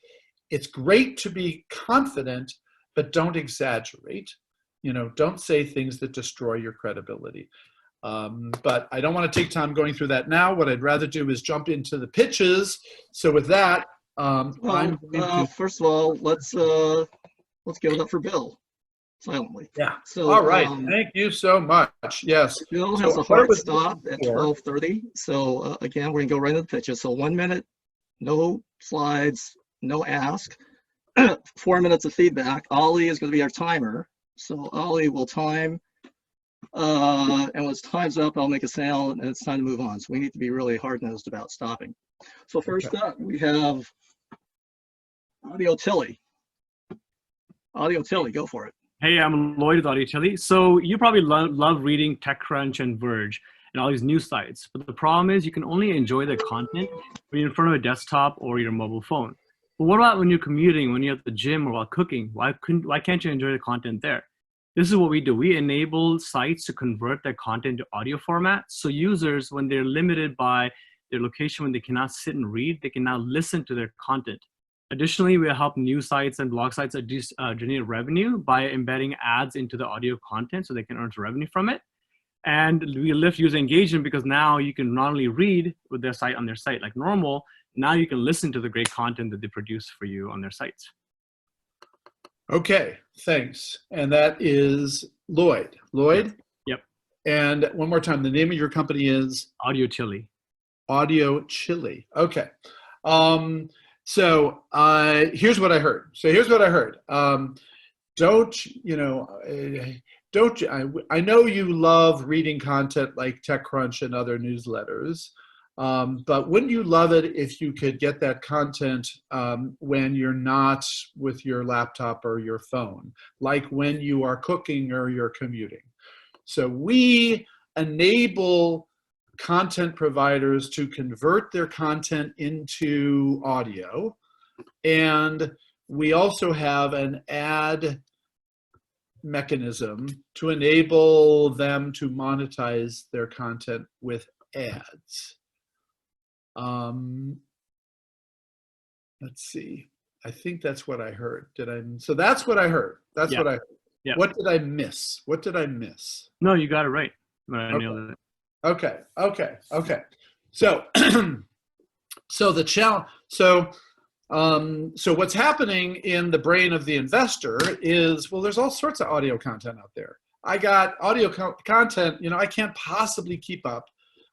it's great to be confident, but don't exaggerate. Don't say things that destroy your credibility. But I don't want to take time going through that now. What I'd rather do is jump into the pitches. So with that, first of all, let's give it up for Bill silently. Yeah. So all right. Thank you so much. Yes. Bill has a hard stop at 12:30. So again, we're gonna go right into the pitches. So 1 minute, no slides, no ask. 4 minutes of feedback. Ollie is going to be our timer. So Ollie will time. And when it's time's up, I'll make a sound and it's time to move on. So we need to be really hard-nosed about stopping. So first up, we have Audio Tilly. Audio Tilly, go for it. Hey, I'm Lloyd with Audio Tilly. So you probably love reading TechCrunch and Verge. and all these news sites. But the problem is you can only enjoy the content when you're in front of a desktop or your mobile phone. But what about when you're commuting, when you're at the gym, or while cooking? Why can't you enjoy the content there? This is what we do. We enable sites to convert their content to audio format. So users, when they're limited by their location, when they cannot sit and read, they can now listen to their content. Additionally, we help news sites and blog sites generate revenue by embedding ads into the audio content so they can earn revenue from it. And we lift user engagement because now you can not only read with their site on their site like normal, now you can listen to the great content that they produce for you on their sites. Okay, thanks. And that is Lloyd. Lloyd? Yep. And one more time, the name of your company is? Audio Chili. Audio Chili. Okay. So here's what I heard. I know you love reading content like TechCrunch and other newsletters, but wouldn't you love it if you could get that content when you're not with your laptop or your phone, like when you are cooking or you're commuting? So we enable content providers to convert their content into audio, and we also have an ad mechanism to enable them to monetize their content with ads. Let's see. I think that's what I heard. So that's what I heard. That's what I heard. Yeah. What did I miss? No, you got it right. I nailed it. Okay. So, so the challenge. So what's happening in the brain of the investor is, well, there's all sorts of audio content out there. I got audio content. I can't possibly keep up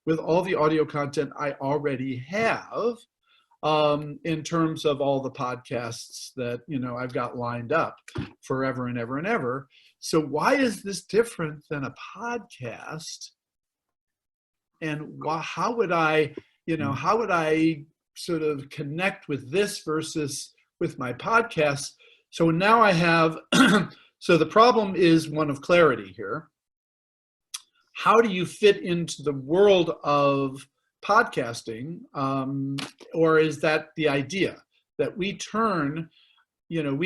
with all the audio content I already have, in terms of all the podcasts that I've got lined up forever and ever and ever. So why is this different than a podcast? And how would I sort of connect with this versus with my podcast? So now I have, so the problem is one of clarity here. How do you fit into the world of podcasting? Or is that the idea that we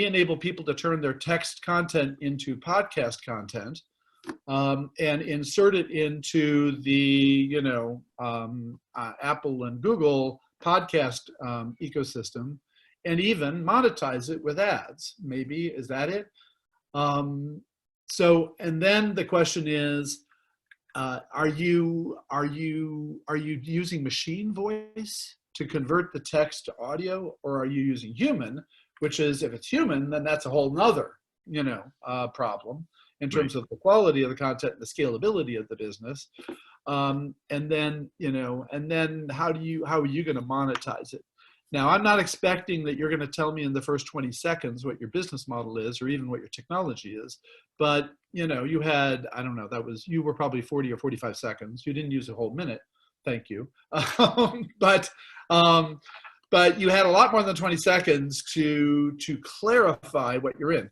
enable people to turn their text content into podcast content, and insert it into the Apple and Google podcast ecosystem, and even monetize it with ads? Maybe, is that it? So, and then the question is, are you using machine voice to convert the text to audio, or are you using human? Which is, if it's human, then that's a whole nother problem in terms of the quality of the content and the scalability of the business. And then how are you going to monetize it? Now, I'm not expecting that you're going to tell me in the first 20 seconds what your business model is, or even what your technology is. But, you had, I don't know, you were probably 40 or 45 seconds. You didn't use a whole minute. Thank you. But you had a lot more than 20 seconds to clarify what you're in.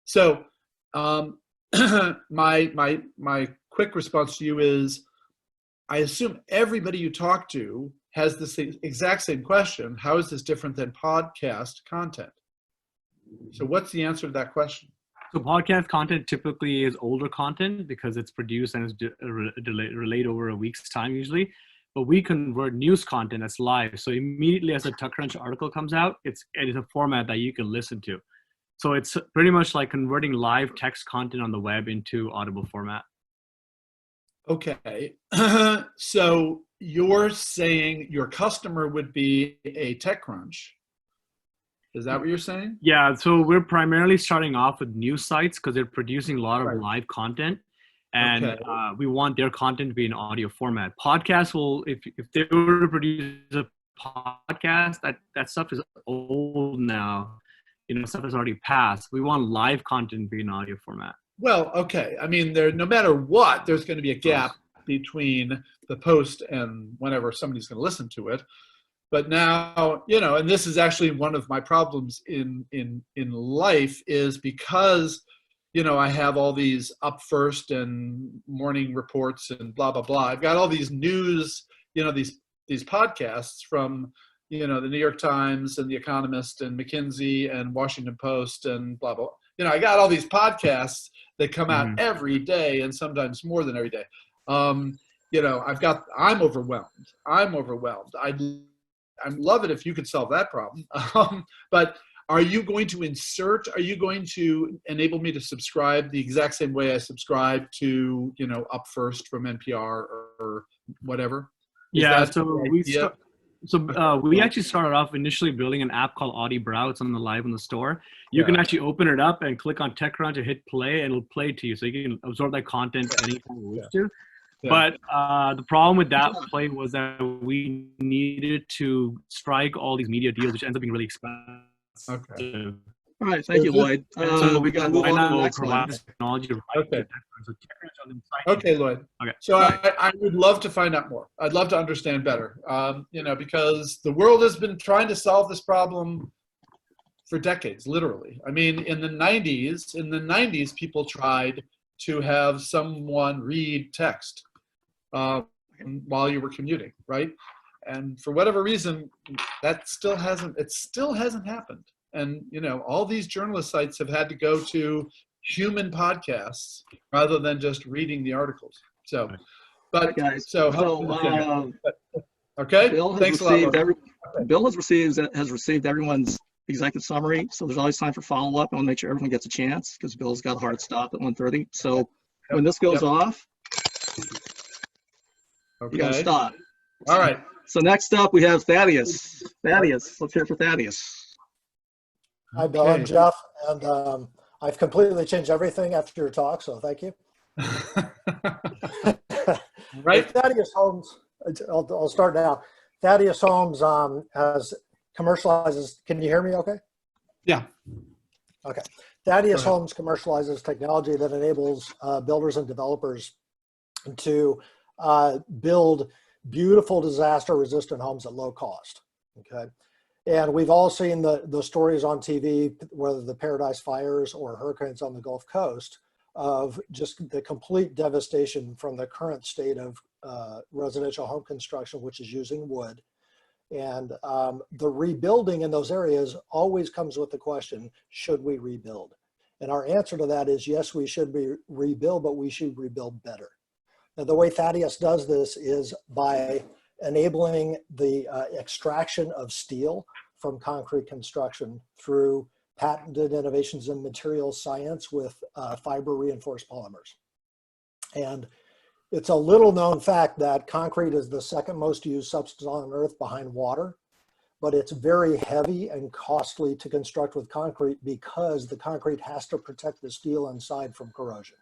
So, my quick response to you is, I assume everybody you talk to has the exact same question. How is this different than podcast content? So what's the answer to that question? So podcast content typically is older content because it's produced and is relayed over a week's time usually. But we convert news content that's live. So immediately as a TechCrunch article comes out, it is a format that you can listen to. So it's pretty much like converting live text content on the web into audible format. Okay. So you're saying your customer would be a TechCrunch. Is that what you're saying? Yeah. So we're primarily starting off with news sites because they're producing a lot of live content. And we want their content to be in audio format. Podcasts will, if they were to produce a podcast, that stuff is old now. Stuff has already passed. We want live content to be in audio format. Well, okay. I mean, no matter what, there's going to be a gap between the post and whenever somebody's going to listen to it. But now, and this is actually one of my problems in life, is because I have all these up first and morning reports and blah, blah, blah. I've got all these news, these podcasts from, the New York Times and The Economist and McKinsey and Washington Post and blah, blah. I got all these podcasts that come out every day and sometimes more than every day. I'm overwhelmed. I'd love it if you could solve that problem. But are you going to enable me to subscribe the exact same way I subscribe to, Up First from NPR or whatever? Yeah, we actually started off initially building an app called Audi Brow. It's on the live in the store. You can actually open it up and click on TechCrunch and hit play, and it'll play to you. So you can absorb that content anytime you wish to. Yeah. But the problem with that play was that we needed to strike all these media deals, which ends up being really expensive. Okay. All right, thank you, Lloyd. So we got to move on to the next provide one. this technology to Okay, Lloyd. Okay. So I would love to find out more. I'd love to understand better, because the world has been trying to solve this problem for decades, literally. I mean, in the 90s, people tried to have someone read text while you were commuting, right? And for whatever reason, it still hasn't happened. And, all these journalist sites have had to go to human podcasts rather than just reading the articles. So, but guys, okay. Bill Thanks a lot. Bill has received everyone's executive summary. So there's always time for follow-up. I want to make sure everyone gets a chance because Bill's got a hard stop at 1:30. So when this goes off, you got to stop. All right. So next up, we have Thaddeus. Thaddeus, let's hear for Thaddeus. Hi, Bill and Jeff. And I've completely changed everything after your talk, so thank you. Right. Thaddeus Holmes, I'll start now. Thaddeus Holmes commercializes, can you hear me okay? Yeah. Okay. Thaddeus Holmes commercializes technology that enables builders and developers to build beautiful disaster-resistant homes at low cost, okay? And we've all seen the stories on TV, whether the Paradise Fires or hurricanes on the Gulf Coast, of just the complete devastation from the current state of residential home construction, which is using wood. And the rebuilding in those areas always comes with the question, should we rebuild? And our answer to that is, yes, we should rebuild, but we should rebuild better. Now, the way Thaddeus does this is by enabling the extraction of steel from concrete construction through patented innovations in materials science with fiber reinforced polymers. And it's a little known fact that concrete is the second most used substance on earth behind water, but it's very heavy and costly to construct with concrete because the concrete has to protect the steel inside from corrosion.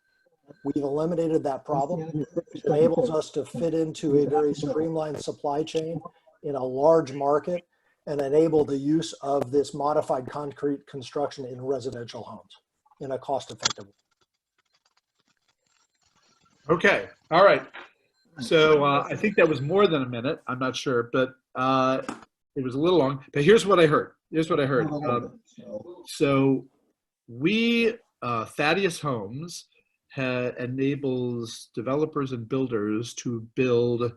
We've eliminated that problem. It enables us to fit into a very streamlined supply chain in a large market and enable the use of this modified concrete construction in residential homes in a cost-effective way. Okay. All right. So I think that was more than a minute. I'm not sure, but it was a little long. But here's what I heard. So we, Thaddeus Homes, enables developers and builders to build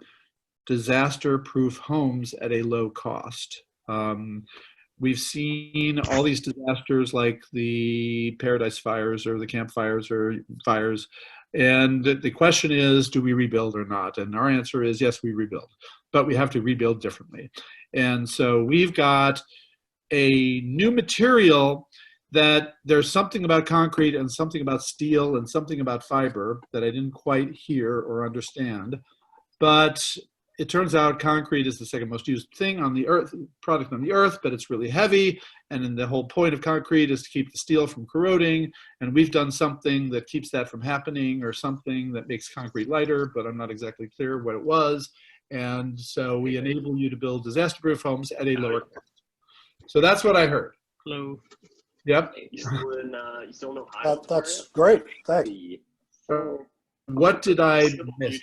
disaster-proof homes at a low cost. We've seen all these disasters like the Paradise Fires or the Camp Fires or fires. And the question is, do we rebuild or not? And our answer is, yes, we rebuild, but we have to rebuild differently. And so we've got a new material that there's something about concrete and something about steel and something about fiber that I didn't quite hear or understand. But it turns out concrete is the second most used thing on the earth, product on the earth, but it's really heavy. And then the whole point of concrete is to keep the steel from corroding. And we've done something that keeps that from happening, or something that makes concrete lighter, but I'm not exactly clear what it was. And so we enable you to build disaster-proof homes at a lower cost. So that's what I heard. Hello. Yep. That's great. Thanks. What did I miss?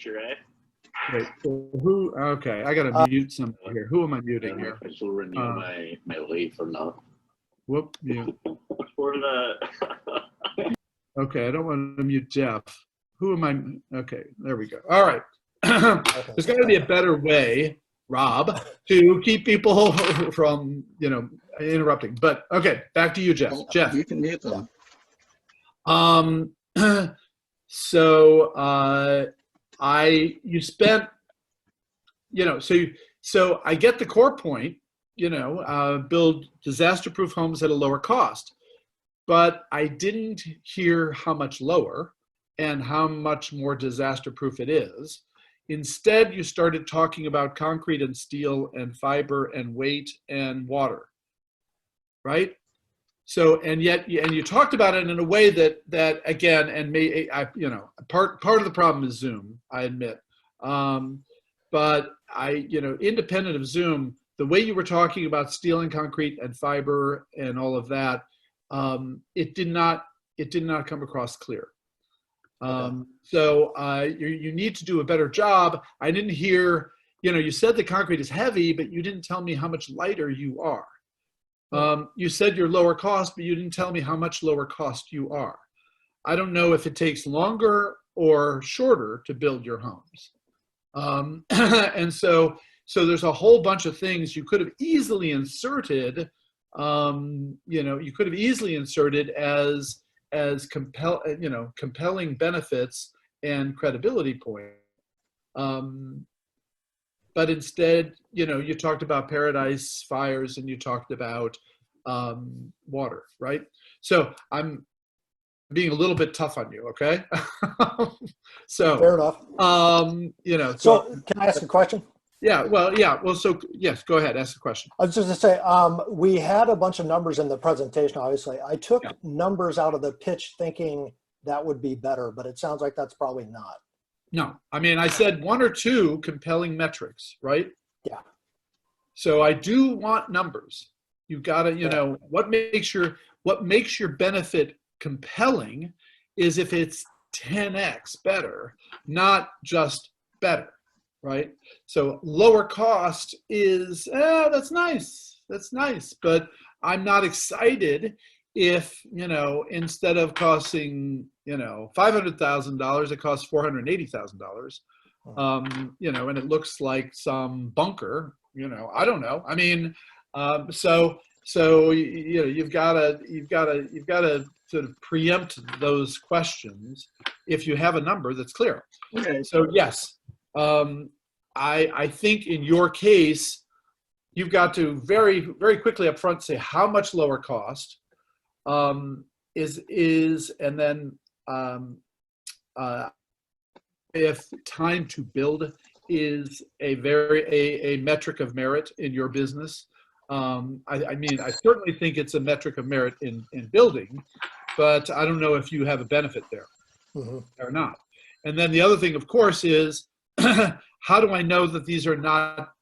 Wait, so who? Okay, I gotta mute somebody here. Who am I muting here? I should renew my leave or not. Whoop, mute. For the Okay, I don't want to mute Jeff. Who am I? Okay, there we go. All right. Okay. There's got to be a better way, Rob, to keep people from, interrupting. But okay, back to you, Jeff. Well, Jeff. you can mute them. So you spent, so I get the core point, build disaster-proof homes at a lower cost, but I didn't hear how much lower and how much more disaster-proof it is. Instead, you started talking about concrete and steel and fiber and weight and water, right? So, and you talked about it in a way that again, and part of the problem is Zoom, I admit. But independent of Zoom, the way you were talking about steel and concrete and fiber and all of that, it did not come across clear. So you need to do a better job. I didn't hear, you said the concrete is heavy, but you didn't tell me how much lighter you are. You said you're lower cost, but you didn't tell me how much lower cost you are. I don't know if it takes longer or shorter to build your homes. And so there's a whole bunch of things you could have easily inserted, you could have easily inserted as compelling benefits and credibility point. But instead, you talked about paradise fires and you talked about water, right? So I'm being a little bit tough on you, okay? So Fair enough. So can I ask a question? Yeah, well, so yes, go ahead, ask the question. I was just going to say, we had a bunch of numbers in the presentation, obviously. I took numbers out of the pitch thinking that would be better, but it sounds like that's probably not. No, I mean, I said one or two compelling metrics, right? Yeah. So I do want numbers. You've got to, what makes your benefit compelling is if it's 10x better, not just better, right? So lower cost is, that's nice, but I'm not excited if, instead of costing, $500,000, it costs $480,000, and it looks like some bunker, I don't know. I mean, so you've got to sort of preempt those questions if you have a number that's clear. Okay. So yes, I think in your case, you've got to very, very quickly up front say how much lower cost is, and then if time to build is a metric of merit in your business. I mean, I certainly think it's a metric of merit in building, but I don't know if you have a benefit there or not. And then the other thing, of course, is how do I know that these are not,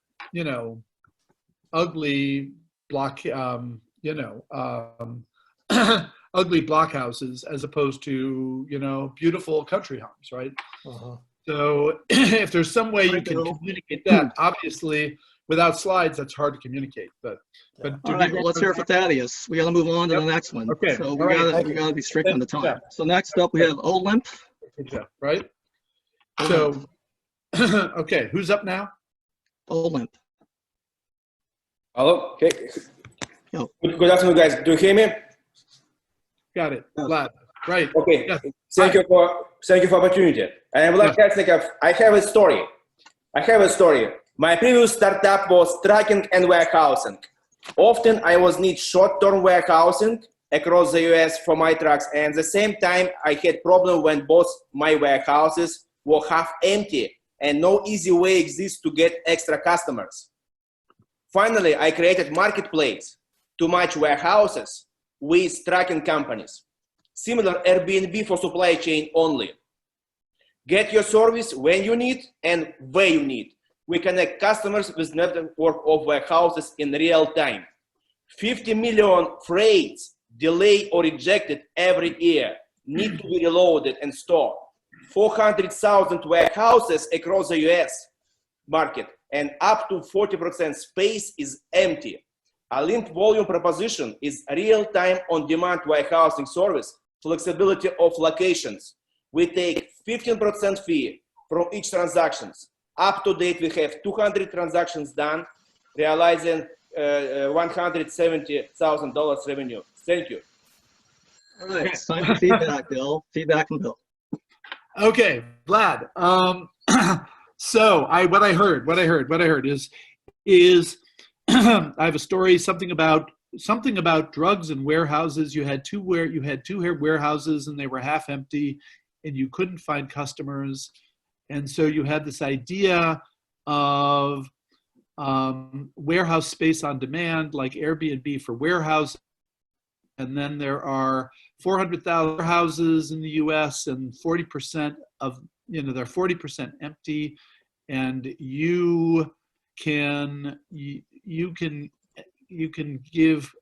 ugly block, ugly block houses as opposed to, beautiful country homes, right? So if there's some way you can communicate that, obviously without slides, that's hard to communicate. But all right, well, let's hear it for Thaddeus. We got to move on to the next one. Okay. So we got to be strict on the time. Yeah. So next up, we have Olymp. Right. So, okay, who's up now? Olymp. Hello. Okay. Yo. Good afternoon, guys. Do you hear me? Got it. Glad. Right. Okay. Yes. Thank you for opportunity. And I would like to ask, I have a story. My previous startup was trucking and warehousing. Often I was need short-term warehousing across the US for my trucks, and at the same time I had problem when both my warehouses were half empty and no easy way exists to get extra customers. Finally, I created marketplace to match warehouses with trucking companies. Similar Airbnb for supply chain only. Get your service when you need and where you need. We connect customers with network of warehouses in real time. 50 million freights delayed or rejected every year need to be reloaded and stored. 400,000 warehouses across the US market, and up to 40% space is empty. Olymp volume proposition is real-time on-demand warehousing service flexibility of locations. We take 15% fee from each transactions. Up to date, we have 200 transactions done, realizing $170,000 revenue. Thank you. All right, it's time for feedback, Bill. Feedback from Bill. Okay, Vlad. So what I heard is I have a story, something about drugs and warehouses. You had two warehouses and they were half empty and you couldn't find customers. And so you had this idea of warehouse space on demand, like Airbnb for warehouse. And then there are 400,000 warehouses in the U.S. and 40% of, they're 40% empty. And you can give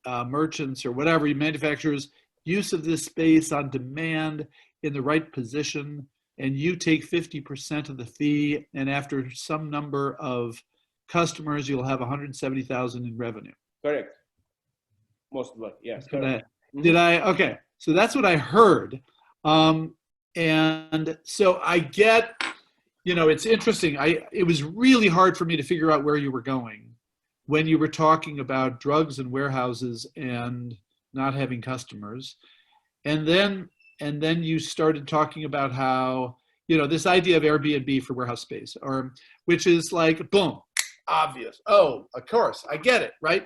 merchants or whatever, manufacturers, use of this space on demand in the right position, and you take 50% of the fee, and after some number of customers, you'll have 170,000 in revenue. Correct. Most of it, yes. Did I? Okay, so that's what I heard. And so I get, it's interesting. It was really hard for me to figure out where you were going when you were talking about drugs and warehouses and not having customers. And then you started talking about how, this idea of Airbnb for warehouse space, which is like, boom, obvious. Oh, of course, I get it, right?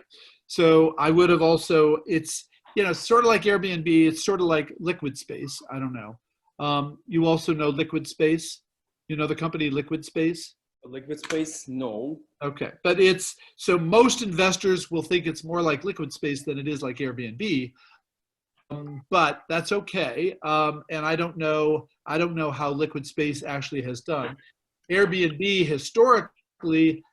So I would have also, it's, sort of like Airbnb, it's sort of like Liquid Space. I don't know. You also know Liquid Space? The company Liquid Space? Liquid Space, no. Okay, but so most investors will think it's more like Liquid Space than it is like Airbnb, but that's okay. And I don't know how Liquid Space actually has done. Airbnb historically,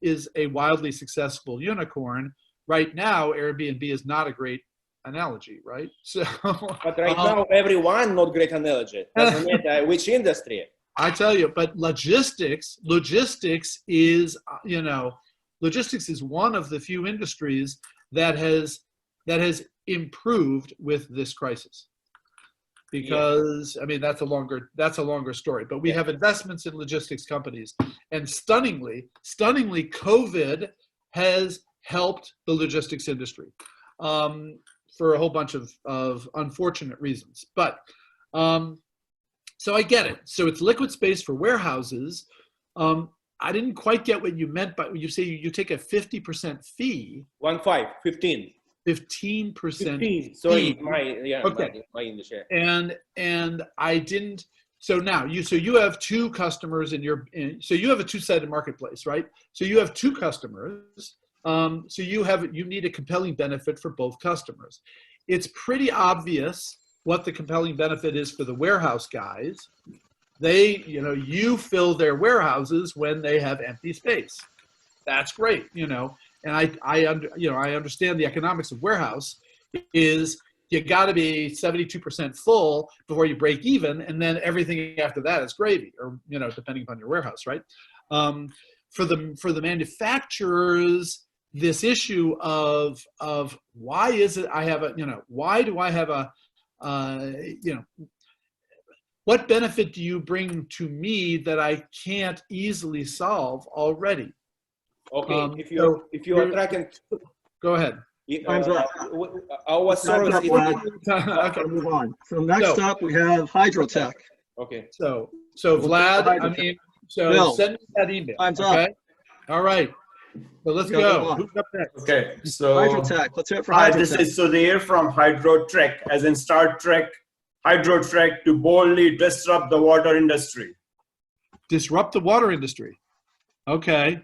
is a wildly successful unicorn. Right now, Airbnb is not a great analogy, right? So, but right now, everyone not great analogy. Doesn't matter which industry. I tell you, but logistics is, logistics is one of the few industries that has improved with this crisis. Because I mean, that's a longer story. But we have investments in logistics companies, and stunningly, COVID has helped the logistics industry for a whole bunch of unfortunate reasons. But so I get it. So it's Liquid Space for warehouses. I didn't quite get what you meant by when you say you take a 50% fee. 15. 15%. 15. Sorry, okay. my English. And I didn't. So now you have two customers so you have a two-sided marketplace, right? So you have two customers. So you need a compelling benefit for both customers. It's pretty obvious what the compelling benefit is for the warehouse guys. They, you fill their warehouses when they have empty space. That's great, and I understand the economics of warehouse is you got to be 72% full before you break even, and then everything after that is gravy, or depending upon your warehouse, right? For the manufacturers, this issue of why is it I have why do I have a what benefit do you bring to me that I can't easily solve already? Okay, if you are tracking, go ahead. Time's up. Our service is okay. Move on. So next up we have Hydrotech. Okay. So Vlad, Bill, send me that email. Time's okay? up. All right. So let's go. Who's up next? Okay, so Hydrotech. Let's hear it for hi, Hydrotech. this is Sudhir from Hydrotrek, as in Star Trek. Hydrotrek to boldly disrupt the water industry. Disrupt the water industry. Okay.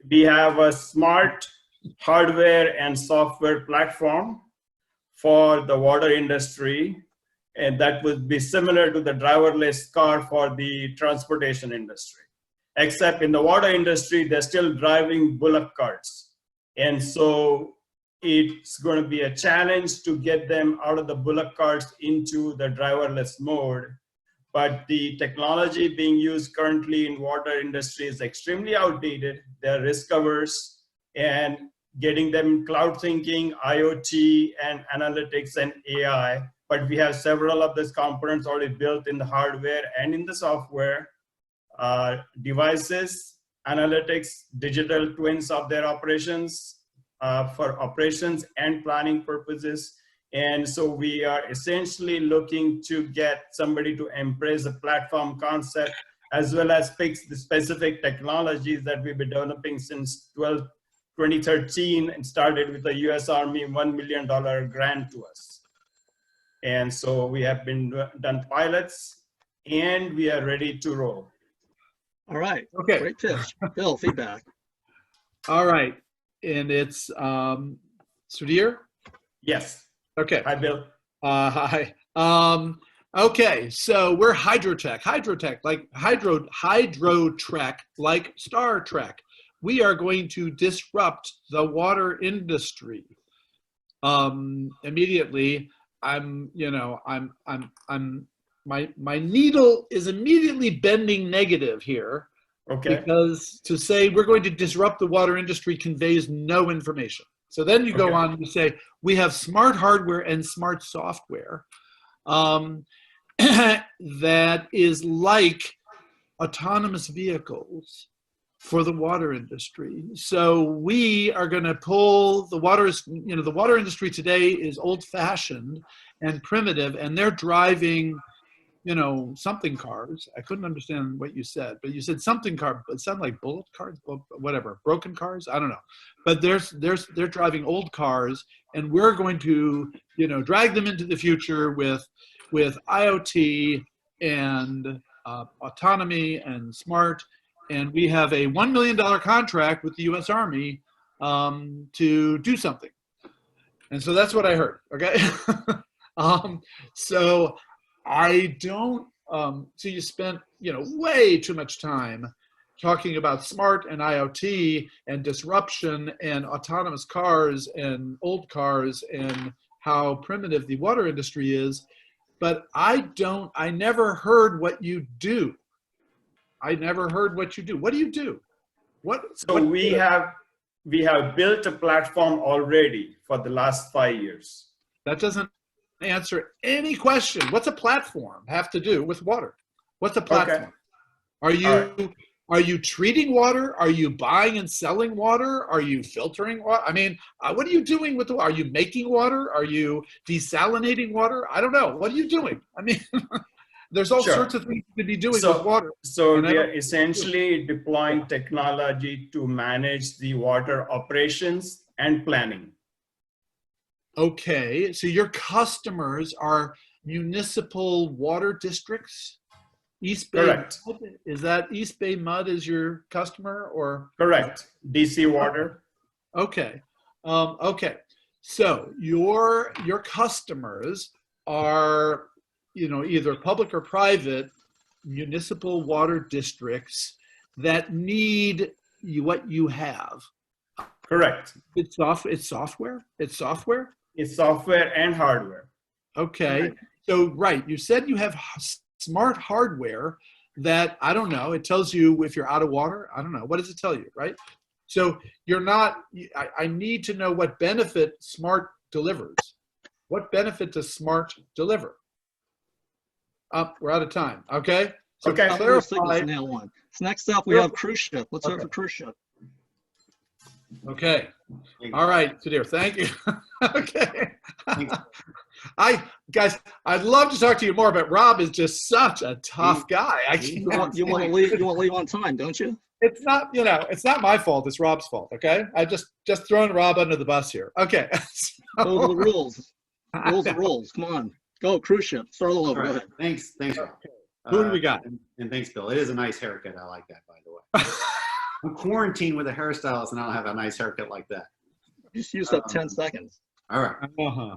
We have a smart hardware and software platform for the water industry, and that would be similar to the driverless car for the transportation industry. Except in the water industry, they're still driving bullock carts. And so it's going to be a challenge to get them out of the bullock carts into the driverless mode. But the technology being used currently in water industry is extremely outdated. They're risk averse, and getting them cloud thinking, IoT, and analytics and AI but we have several of these components already built in the hardware and in the software. Devices, analytics, digital twins of their operations for operations and planning purposes. And so we are essentially looking to get somebody to embrace the platform concept, as well as pick the specific technologies that we've been developing since 2013 and started with the US Army $1 million grant to us. And so we have been done pilots and we are ready to roll. All right. Okay. Great pitch. Bill, feedback. All right. And it's Sudhir? Yes. Okay. Hi, Bill. Hi. Okay, so we're Hydrotech, like Hydrotrek, like Star Trek. We are going to disrupt the water industry. Immediately, my needle is immediately bending negative here. Okay. Because to say we're going to disrupt the water industry conveys no information. So then you go on and you say, we have smart hardware and smart software that is like autonomous vehicles for the water industry. So we are going to pull the the water industry today is old-fashioned and primitive, and they're driving something cars. I couldn't understand what you said, but you said something car. It sounded like bullet cars, whatever, broken cars. I don't know, but they're driving old cars, and we're going to drag them into the future with IoT and autonomy and smart. And we have a $1 million contract with the U.S. Army to do something. And so that's what I heard. Okay, so. I don't, so you spent, way too much time talking about smart and IoT and disruption and autonomous cars and old cars and how primitive the water industry is. But I never heard what you do. I never heard what you do. What do you do? We have built a platform already for the last 5 years. That doesn't answer any question. What's a platform have to do with water? What's a platform? Okay. Are you treating water? Are you buying and selling water? Are you filtering water? I mean, what are you doing with the water? Are you making water? Are you desalinating water? I don't know. What are you doing? I mean, there's all sorts of things to be doing with water. So we are essentially deploying technology to manage the water operations and planning. Okay, so your customers are municipal water districts? East Bay Correct. Mud? Is that East Bay Mud is your customer or? Correct. DC Water. Okay. Okay. So your customers are, either public or private municipal water districts that need what you have. Correct. It's software? It's software? It's software and hardware. Okay. Right. So, right. You said you have smart hardware that, I don't know, it tells you if you're out of water. I don't know. What does it tell you, right? So you're not, I need to know what benefit smart delivers. What benefit does smart deliver? We're out of time. Okay. So Okay. Clarify. Nail one. So next up, we have cruise ship. Let's have a cruise ship. Okay. All right, Sudhir, thank you. Okay. Guys, I'd love to talk to you more, but Rob is just such a tough guy. You want to leave on time, don't you? It's not, it's not my fault. It's Rob's fault. Okay. I just throwing Rob under the bus here. Okay. Those are the rules. Rules are rules. Come on. Go, cruise ship. Start all over. All Go right. ahead. Thanks. Who do we got? And thanks, Bill. It is a nice haircut. I like that, by the way. I'm quarantined with a hairstylist, and I don't have a nice haircut like that. Just used up 10 seconds. All right.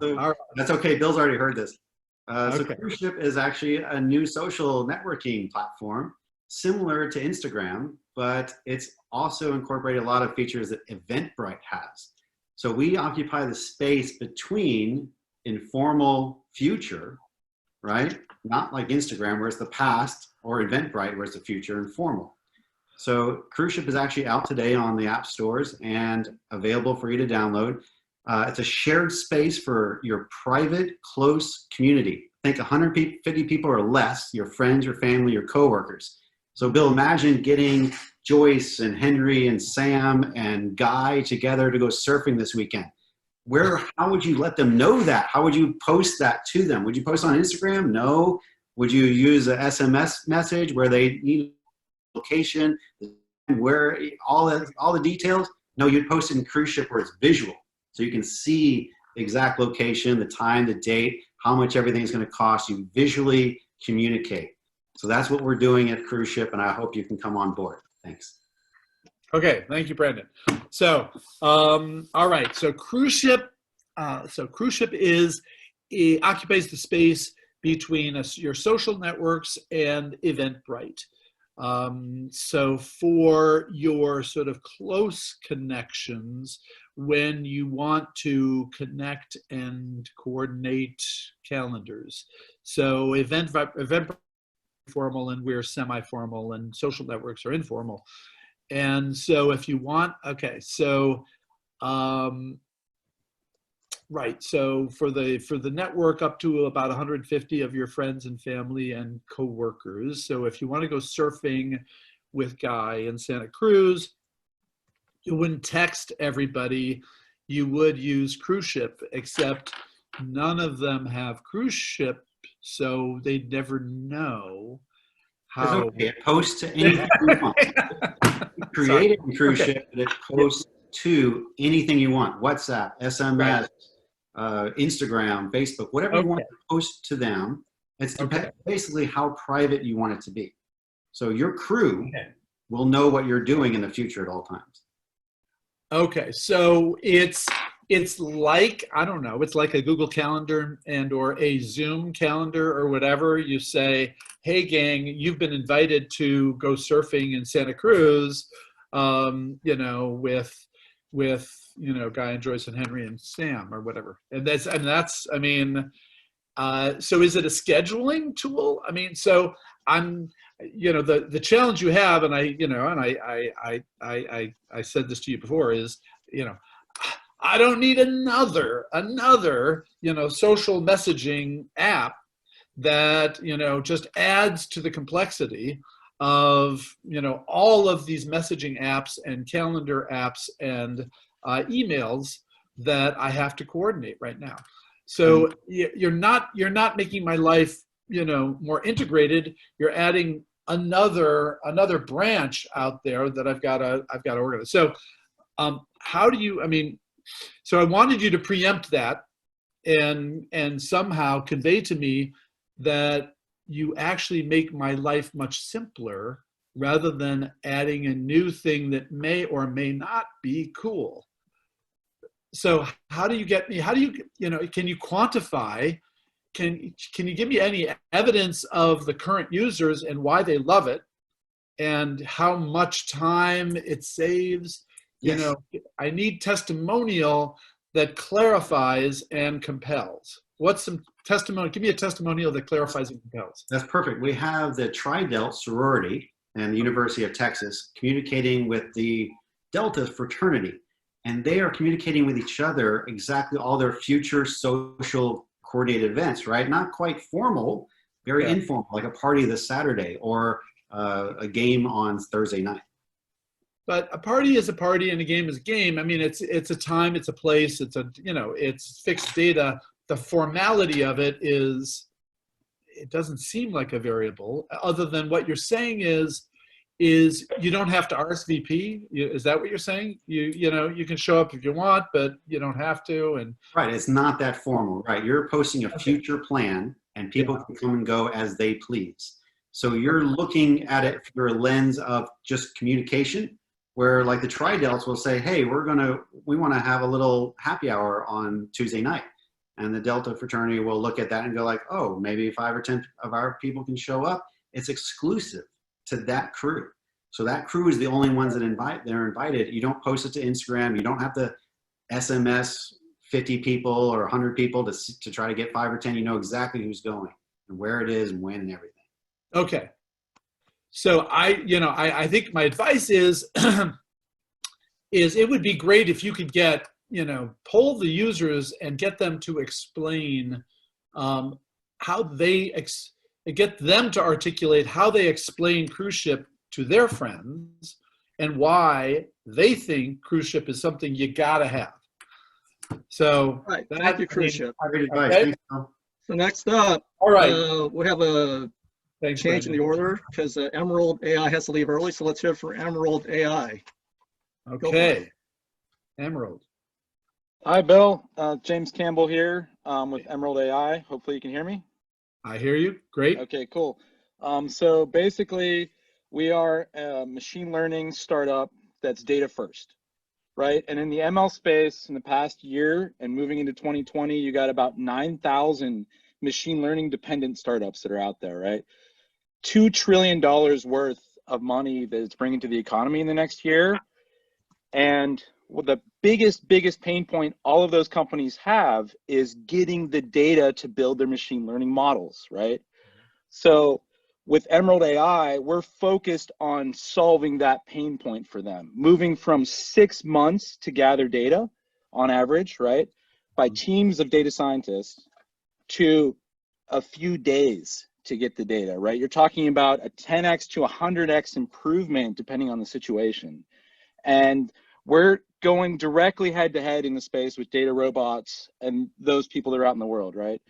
So All right. that's okay. Bill's already heard this. So Okay. Cruise Ship is actually a new social networking platform similar to Instagram, but it's also incorporated a lot of features that Eventbrite has. So we occupy the space between informal future, right? Not like Instagram, where it's the past, or Eventbrite, where it's the future and formal. So Cruise Ship is actually out today on the app stores and available for you to download. It's a shared space for your private, close community. Think 150 people or less, your friends, your family, your coworkers. So Bill, imagine getting Joyce and Henry and Sam and Guy together to go surfing this weekend. How would you let them know that? How would you post that to them? Would you post on Instagram? No. Would you use an SMS message where they need location, where all the details? No, you'd post it in cruise ship where it's visual. So you can see the exact location, the time, the date, how much everything is going to cost. You visually communicate. So that's what we're doing at cruise ship, and I hope you can come on board. Thanks. Okay, thank you, Brandon. So, all right. So cruise ship occupies the space between your social networks and Eventbrite. So for your sort of close connections, when you want to connect and coordinate calendars. So Eventbrite formal and we're semi-formal, and social networks are informal. And so if you want, okay, so right, so for the network up to about 150 of your friends and family and coworkers. So if you want to go surfing with Guy in Santa Cruz, you wouldn't text everybody. You would use cruise ship, except none of them have cruise ship, so they'd never know how. Okay. Post to anything you want. Create it in cruise ship, but it posts to anything you want. WhatsApp, SMS, Instagram, Facebook, whatever you want to post to them. It's basically how private you want it to be. So your crew will know what you're doing in the future at all times. Okay, so it's like, I don't know, it's like a Google Calendar and or a Zoom calendar or whatever. You say, hey gang, you've been invited to go surfing in Santa Cruz, you know, with Guy and Joyce and Henry and Sam or whatever. And that's I mean, so is it a scheduling tool? I mean, so the challenge you have, and I said this to you before, is, I don't need another social messaging app that, just adds to the complexity of, all of these messaging apps and calendar apps and emails that I have to coordinate right now. So you're not making my life, more integrated. You're adding another branch out there that I've got to organize. So how do you, so I wanted you to preempt that and somehow convey to me that you actually make my life much simpler rather than adding a new thing that may or may not be cool. So how do you get me, can you quantify, can you give me any evidence of the current users and why they love it and how much time it saves? Yes. I need testimonial that clarifies and compels. What's some testimony? Give me a testimonial that clarifies and compels. That's perfect. We have the Tri-Delt sorority and the University of Texas communicating with the Delta fraternity, and they are communicating with each other exactly all their future social coordinated events, right? Not quite formal, very informal, like a party this Saturday or a game on Thursday night. But a party is a party and a game is a game. It's a time, it's a place, it's fixed data. The formality of it doesn't seem like a variable, other than what you're saying is you don't have to RSVP. Is that what you're saying? You can show up if you want, but you don't have to. And right, it's not that formal, right? You're posting a future plan, and people can come and go as they please. So you're looking at it through a lens of just communication, where like the Tri-Delts will say, hey, we want to have a little happy hour on Tuesday night. And the Delta fraternity will look at that and go like, oh, maybe 5 or 10 of our people can show up. It's exclusive to that crew. So that crew is the only ones that they're invited. You don't post it to Instagram. You don't have to SMS 50 people or 100 people to try to get 5 or 10. You know exactly who's going and where it is and when and everything. Okay. So I think my advice is it would be great if you could get you know, poll the users and get them to explain how they get them to articulate how they explain cruise ship to their friends and why they think cruise ship is something you gotta have. So Right. Thank you, cruise ship. Great advice. Okay. Thanks, Phil. So next up, All right. we have a Thanks, change in the Brandon. order because Emerald AI has to leave early. So let's hear for Emerald AI. Go for Okay. Emerald. Hi, Bill. James Campbell here with Emerald AI. Hopefully you can hear me. I hear you. Great. Okay, cool. So basically, we are a machine learning startup that's data first, right? And in the ML space in the past year and moving into 2020, you got about 9,000 machine learning dependent startups that are out there, right? $2 trillion worth of money that it's bringing to the economy in the next year. And well, the biggest pain point all of those companies have is getting the data to build their machine learning models, right? So with Emerald AI, we're focused on solving that pain point for them, moving from 6 months to gather data on average, right, by teams of data scientists to a few days to get the data, right? You're talking about a 10x to 100x improvement depending on the situation. And we're going directly head to head in the space with data robots and those people that are out in the world, right?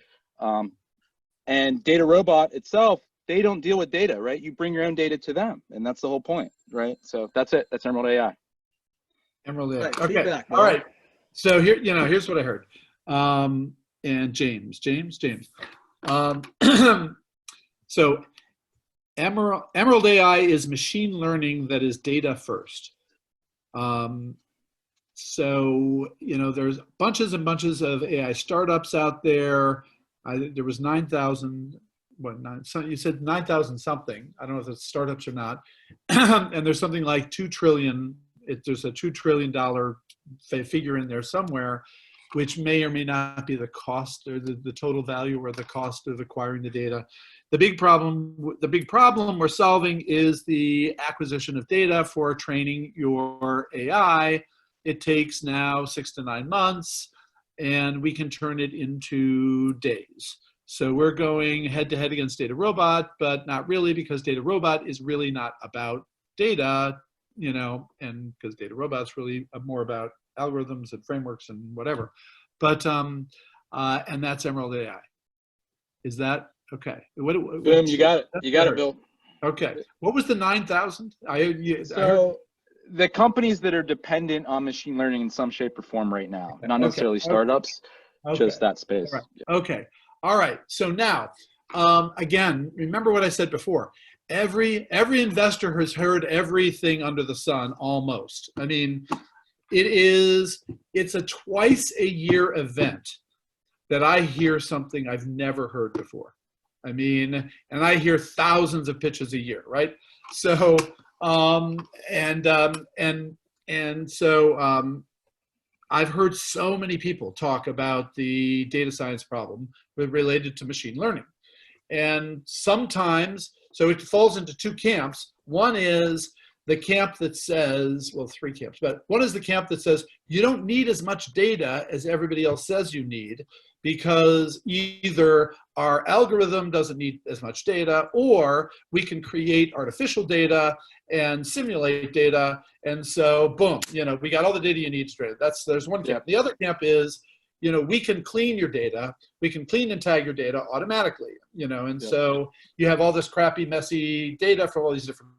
And data robot itself, they don't deal with data, right? You bring your own data to them, and that's the whole point, right? So that's it. That's Emerald AI. Emerald AI. Right, Okay. feedback, All right. So here, you know, here's what I heard. And James. So Emerald AI is machine learning that is data first. So, you know, there's bunches and bunches of AI startups out there. There was 9,000, you said 9,000 something. I don't know if it's startups or not. And there's something like 2 trillion, there's a $2 trillion figure in there somewhere, which may or may not be the cost or the total value or the cost of acquiring the data. The big problem we're solving is the acquisition of data for training your AI. It takes now 6 to 9 months, and we can turn it into days. So we're going head to head against Data Robot, but not really, because Data Robot is really not about data, you know, and because Data Robot's really more about algorithms and frameworks and whatever. But and that's Emerald AI. Is that okay? Boom, you got it. You got it, Bill. Okay. What was the 9,000? So the companies that are dependent on machine learning in some shape or form right now, not necessarily startups, just that space. Right. Okay. All right. So now, again, remember what I said before. Every investor has heard everything under the sun almost. I mean, it's a twice a year event that I hear something I've never heard before. I mean, and I hear thousands of pitches a year, right? So, I've heard so many people talk about the data science problem related to machine learning. And sometimes, so it falls into two camps. One is the camp that says, well, three camps, but one is the camp that says you don't need as much data as everybody else says you need, because either our algorithm doesn't need as much data, or we can create artificial data and simulate data. And so boom, you know, we got all the data you need straight. There's one camp. The other camp is, you know, we can clean your data. We can clean and tag your data automatically, you know, and so you have all this crappy, messy data from all these different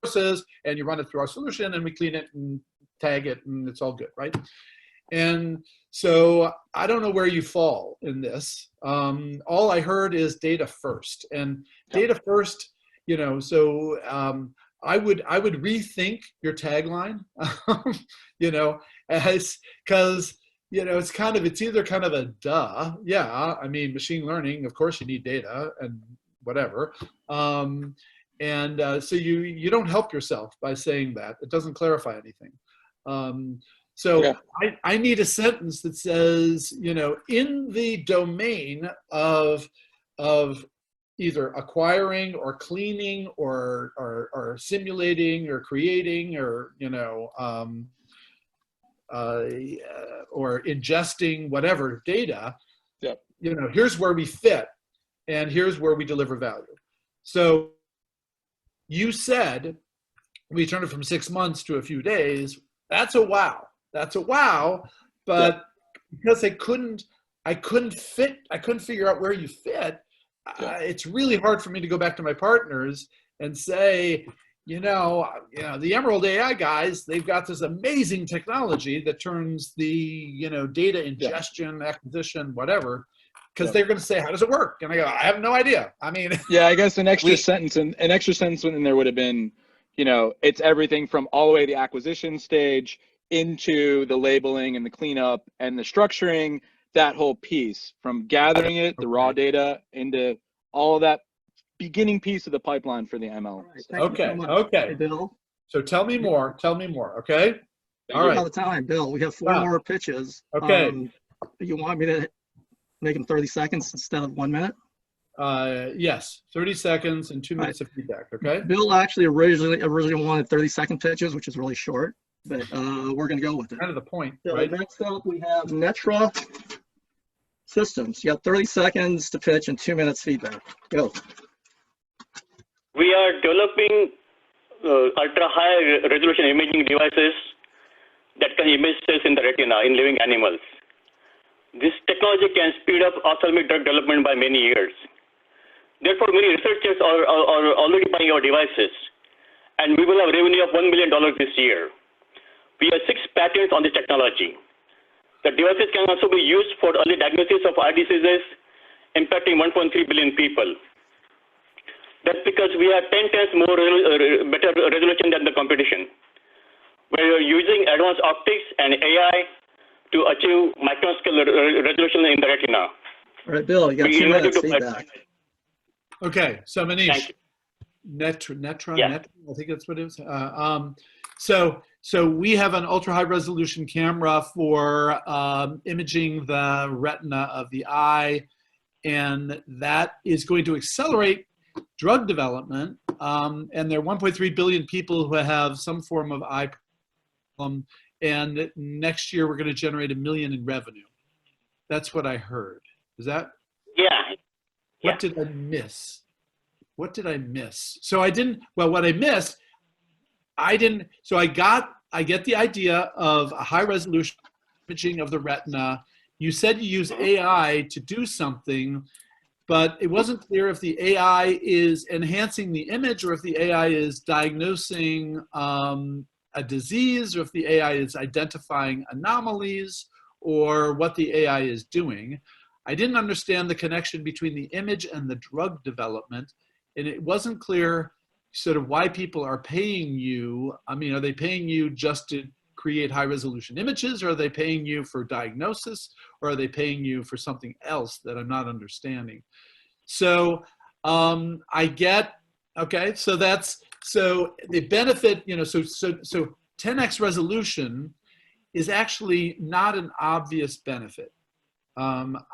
sources, and you run it through our solution, and we clean it and tag it, and it's all good, right? And so I don't know where you fall in this. All I heard is data first, and data first, you know, so I would rethink your tagline, you know, because, you know, it's either kind of a duh. Yeah, I mean, machine learning, of course you need data and whatever. So you don't help yourself by saying that. It doesn't clarify anything. I need a sentence that says, you know, in the domain of either acquiring or cleaning or simulating or creating or, you know, or ingesting whatever data, Yep. you know, here's where we fit and here's where we deliver value. So you said we turned it from 6 months to a few days. That's a wow. That's a wow. But because I couldn't figure out where you fit, it's really hard for me to go back to my partners and say, you know, the Emerald AI guys, they've got this amazing technology that turns the, you know, data ingestion, acquisition, whatever, because they're going to say, how does it work? And I go, I have no idea. I mean, yeah, I guess an extra sentence in there would have been, you know, it's everything from all the way to the acquisition stage into the labeling and the cleanup and the structuring, that whole piece from gathering it, the raw data, into all of that beginning piece of the pipeline for the ML. Hey, Bill. So tell me more. Okay. All right. All the time, Bill. We have 4 more pitches. Okay. You want me to make them 30 seconds instead of 1 minute? Yes, 30 seconds and 2 minutes of feedback. Okay. Bill actually originally wanted 30-second pitches, which is really short, but we're going to go with it. Kind of the point, So right? next up, we have Netra Systems. You got 30 seconds to pitch and 2 minutes feedback. Go. We are developing ultra-high resolution imaging devices that can image cells in the retina in living animals. This technology can speed up ophthalmic drug development by many years. Therefore, many researchers are already buying our devices, and we will have revenue of $1 million this year. We have 6 patents on this technology. The devices can also be used for early diagnosis of eye diseases, impacting 1.3 billion people. That's because we have 10 times more better resolution than the competition. We're using advanced optics and AI to achieve microscale resolution in the retina. All right, Bill, you got 2 minutes feedback. Okay, so Manish, Netra, I think that's what it is. So we have an ultra high resolution camera for imaging the retina of the eye, and that is going to accelerate drug development. And there are 1.3 billion people who have some form of eye problem. And next year we're going to generate $1 million in revenue. That's what I heard. Is that? Yeah. What did I miss? What did I miss? So I didn't, well, what I missed, I didn't, so I get the idea of a high resolution imaging of the retina. You said you use AI to do something, but it wasn't clear if the AI is enhancing the image or if the AI is diagnosing a disease, or if the AI is identifying anomalies, or what the AI is doing. I didn't understand the connection between the image and the drug development, and it wasn't clear sort of why people are paying you. I mean, are they paying you just to create high resolution images, or are they paying you for diagnosis, or are they paying you for something else that I'm not understanding? So I get, okay, so that's, so the benefit, you know, so 10x resolution is actually not an obvious benefit.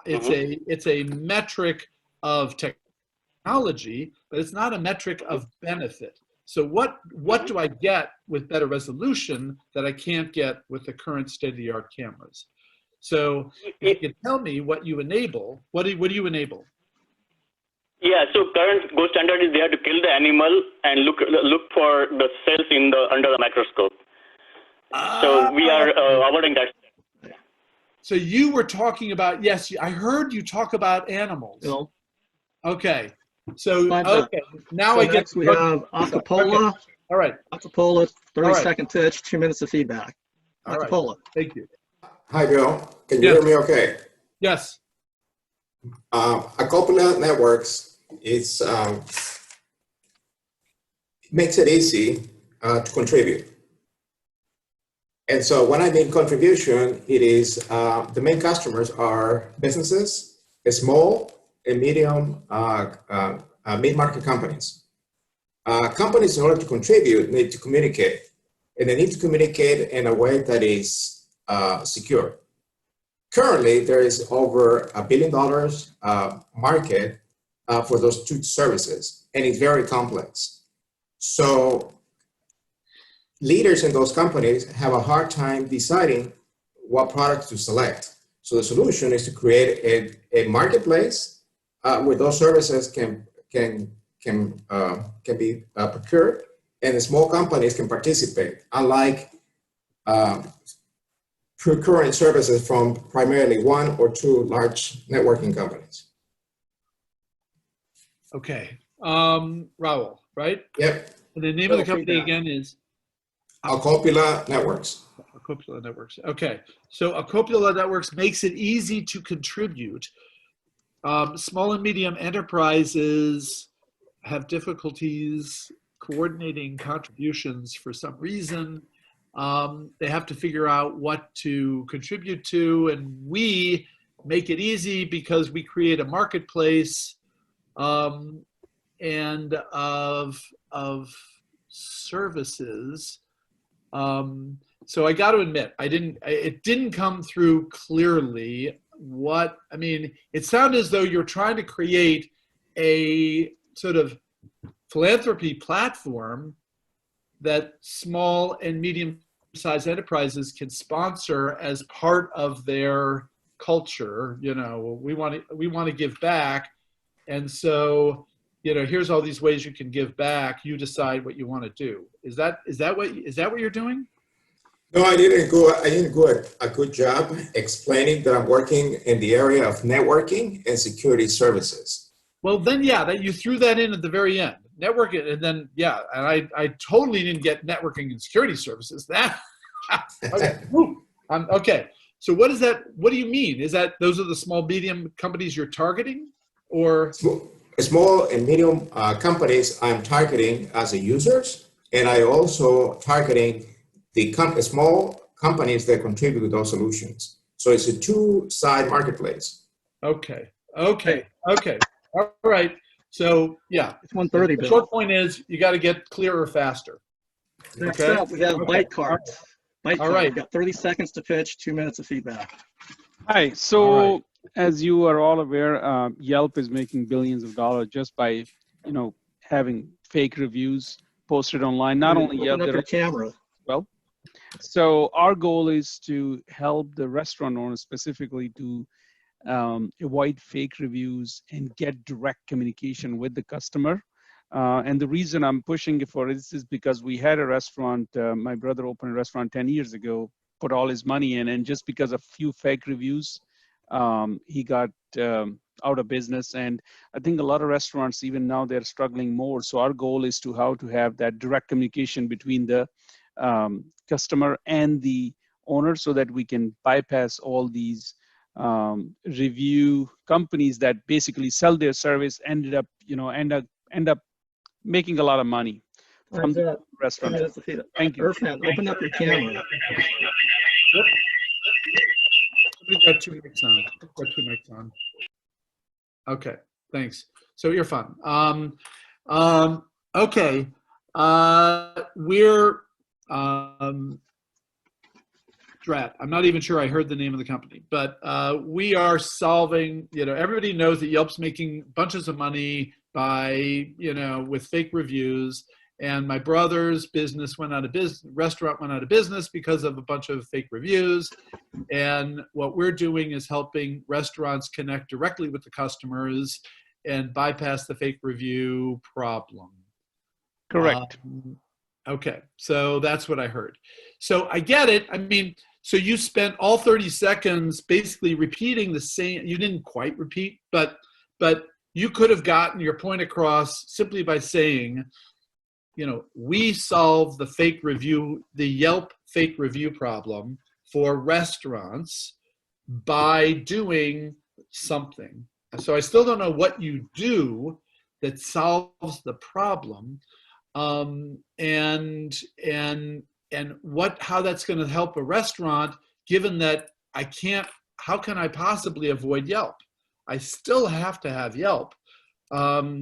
It's a metric of technology, but it's not a metric of benefit. So what do I get with better resolution that I can't get with the current state-of-the-art cameras? So if you could tell me what you enable, what do you enable? Yeah, so current gold standard is they have to kill the animal and look for the cells under the microscope. So we are avoiding that. So you were talking about, yes, I heard you talk about animals. Bill. Okay. So, okay. Now so I get. We have Acapulco. Okay. All right. Acapulco, 30-second pitch, 2 minutes of feedback. Acapulco. Right. Thank you. Hi, Bill. Can you hear me okay? Yes. Acapulco Networks makes it easy to contribute. And so when I mean contribution, it is the main customers are businesses, small and medium mid-market companies. Companies, in order to contribute, need to communicate, and they need to communicate in a way that is secure. Currently, there is over $1 billion market for those two services, and it's very complex. So leaders in those companies have a hard time deciding what products to select. So the solution is to create a marketplace where those services can be procured, and the small companies can participate, unlike procuring services from primarily one or two large networking companies. Okay. Raul, right? Yep. And the name of the company again is? Acopula Networks. Acopula Networks. Okay. So Acopula Networks makes it easy to contribute. Small and medium enterprises have difficulties coordinating contributions for some reason. They have to figure out what to contribute to, and we make it easy because we create a marketplace and of services. So I got to admit, it didn't come through clearly. I mean, it sounded as though you're trying to create a sort of philanthropy platform that small and medium-sized enterprises can sponsor as part of their culture. You know, we want to give back, and so, you know, here's all these ways you can give back. You decide what you want to do. Is that what you're doing? No, I didn't go a good job explaining that I'm working in the area of networking and security services. Well, then, yeah, that you threw that in at the very end. Networking, and then, yeah, and I totally didn't get networking and security services. That, okay. So what is that? What do you mean? Is that those are the small, medium companies you're targeting, or? Small and medium companies I'm targeting as a users, and I also targeting the small companies that contribute to those solutions. So it's a two-side marketplace. Okay. All right. So yeah, It's 1:30. the short point is you got to get clearer faster. Next Okay. up, we have Bite Cart. All right. We've got 30 seconds to pitch, 2 minutes of feedback. Hi. So as you are all aware, Yelp is making billions of dollars just by, having fake reviews posted online. Not only Yelp, Open up your camera. well. So our goal is to help the restaurant owners specifically to avoid fake reviews and get direct communication with the customer. And the reason I'm pushing for this is because we had a restaurant, my brother opened a restaurant 10 years ago, put all his money in, and just because of few fake reviews, he got out of business. And I think a lot of restaurants, even now, they're struggling more. So our goal is to how to have that direct communication between the customer and the owner, so that we can bypass all these review companies that basically sell their service, end up making a lot of money from the restaurant. Thank you. Irfan, open up your camera. Somebody's got two mics on. Okay, thanks. So you're fun. Okay. We're Drat. I'm not even sure I heard the name of the company, but we are solving, everybody knows that Yelp's making bunches of money by, with fake reviews. And my brother's business restaurant went out of business because of a bunch of fake reviews. And what we're doing is helping restaurants connect directly with the customers and bypass the fake review problem. Correct. Okay, so that's what I heard. So I get it. I mean, so you spent all 30 seconds basically repeating the same. You didn't quite repeat, but you could have gotten your point across simply by saying, we solve the Yelp fake review problem for restaurants by doing something. So I still don't know what you do that solves the problem, and how that's going to help a restaurant, given that how can I possibly avoid Yelp? I still have to have Yelp,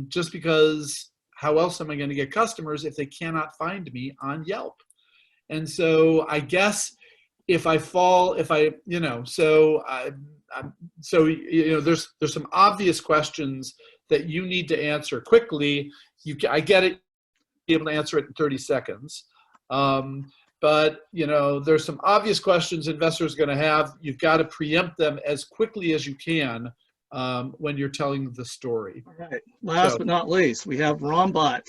just because how else am I going to get customers if they cannot find me on Yelp? And so I guess there's some obvious questions that you need to answer quickly. I get it, be able to answer it in 30 seconds. but there's some obvious questions investors are going to have. You've got to preempt them as quickly as you can when you're telling the story. All right. Last but not least, we have Rombot.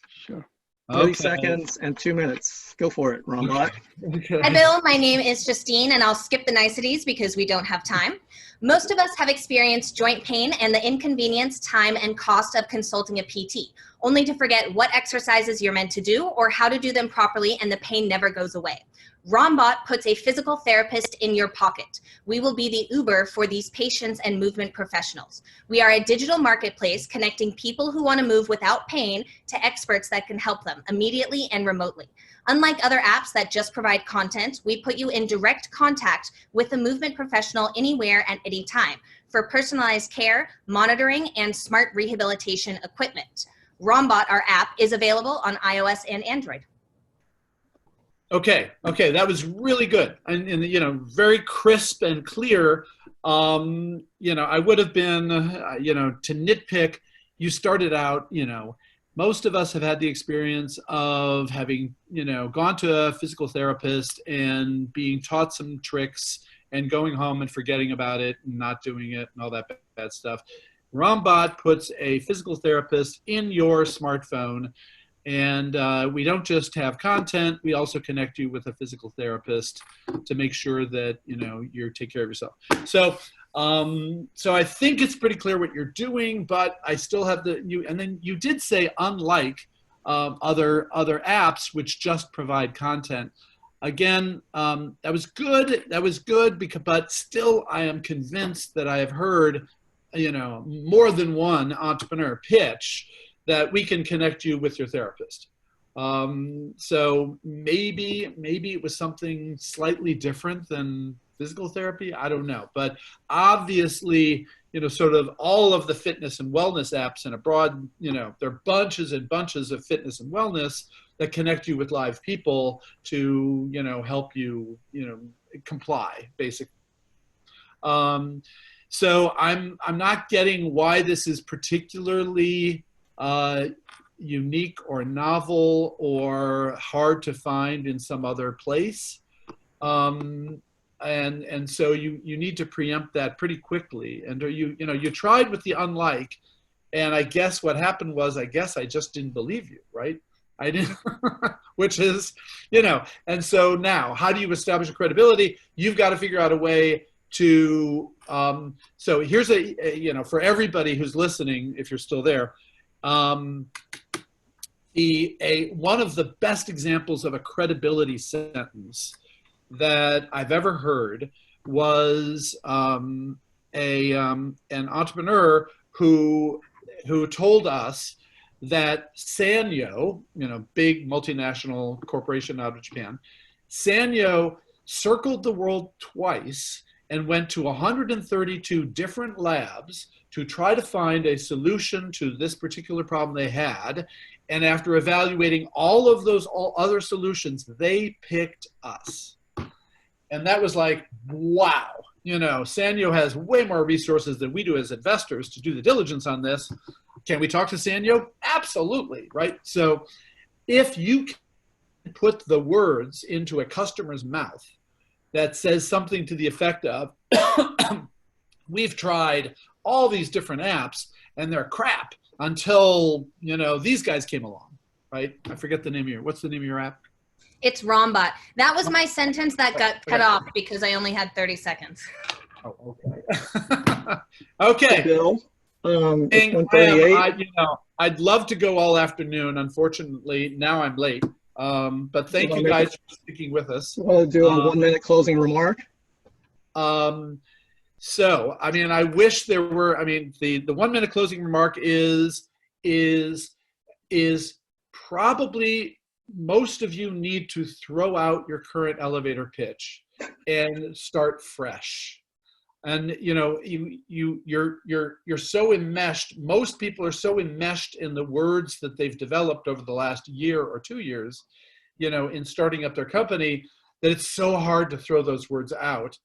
Sure. 30 seconds and 2 minutes. Go for it, Rombot. Okay. Hi, Bill. My name is Justine, and I'll skip the niceties because we don't have time. Most of us have experienced joint pain and the inconvenience, time, and cost of consulting a PT, only to forget what exercises you're meant to do or how to do them properly, and the pain never goes away. Rombot puts a physical therapist in your pocket. We will be the Uber for these patients and movement professionals. We are a digital marketplace connecting people who want to move without pain to experts that can help them immediately and remotely. Unlike other apps that just provide content, we put you in direct contact with a movement professional anywhere at any time for personalized care, monitoring, and smart rehabilitation equipment. Rombot, our app, is available on iOS and Android. Okay, that was really good, and very crisp and clear. I would have been, to nitpick. You started out, most of us have had the experience of having, gone to a physical therapist and being taught some tricks and going home and forgetting about it and not doing it and all that bad stuff. Rombot puts a physical therapist in your smartphone. And we don't just have content, we also connect you with a physical therapist to make sure that, you take care of yourself. So I think it's pretty clear what you're doing, but I still have and then you did say, unlike other apps which just provide content. Again, that was good but still I am convinced that I have heard, more than one entrepreneur pitch that we can connect you with your therapist. So maybe it was something slightly different than physical therapy. I don't know. But obviously, sort of all of the fitness and wellness apps and abroad, there are bunches and bunches of fitness and wellness that connect you with live people to, help you, comply, basically. So I'm not getting why this is particularly unique or novel or hard to find in some other place. And so you need to preempt that pretty quickly. And you tried with the unlike, and I guess what happened was, I just didn't believe you, right? I didn't, which is, and so now how do you establish a credibility? You've got to figure out a way to, so here's for everybody who's listening, if you're still there, one of the best examples of a credibility sentence that I've ever heard was an entrepreneur who told us that Sanyo, big multinational corporation out of Japan, Sanyo circled the world twice and went to 132 different labs to try to find a solution to this particular problem they had. And after evaluating all other solutions, they picked us. And that was like, wow. Sanyo has way more resources than we do as investors to do the diligence on this. Can we talk to Sanyo? Absolutely, right? So if you can put the words into a customer's mouth that says something to the effect of, we've tried all these different apps and they're crap until, these guys came along, right? I forget the name of what's the name of your app? It's Rombot. That was my sentence that got cut off because I only had 30 seconds. Oh, okay. Okay. Bill, it's 1:38. I'd love to go all afternoon. Unfortunately, now I'm late. But thank you guys for sticking with us. You want to do a 1 minute closing remark? So, I wish there were, the 1 minute closing remark is probably most of you need to throw out your current elevator pitch and start fresh. And you're so enmeshed. Most people are so enmeshed in the words that they've developed over the last year or 2 years, in starting up their company, that it's so hard to throw those words out.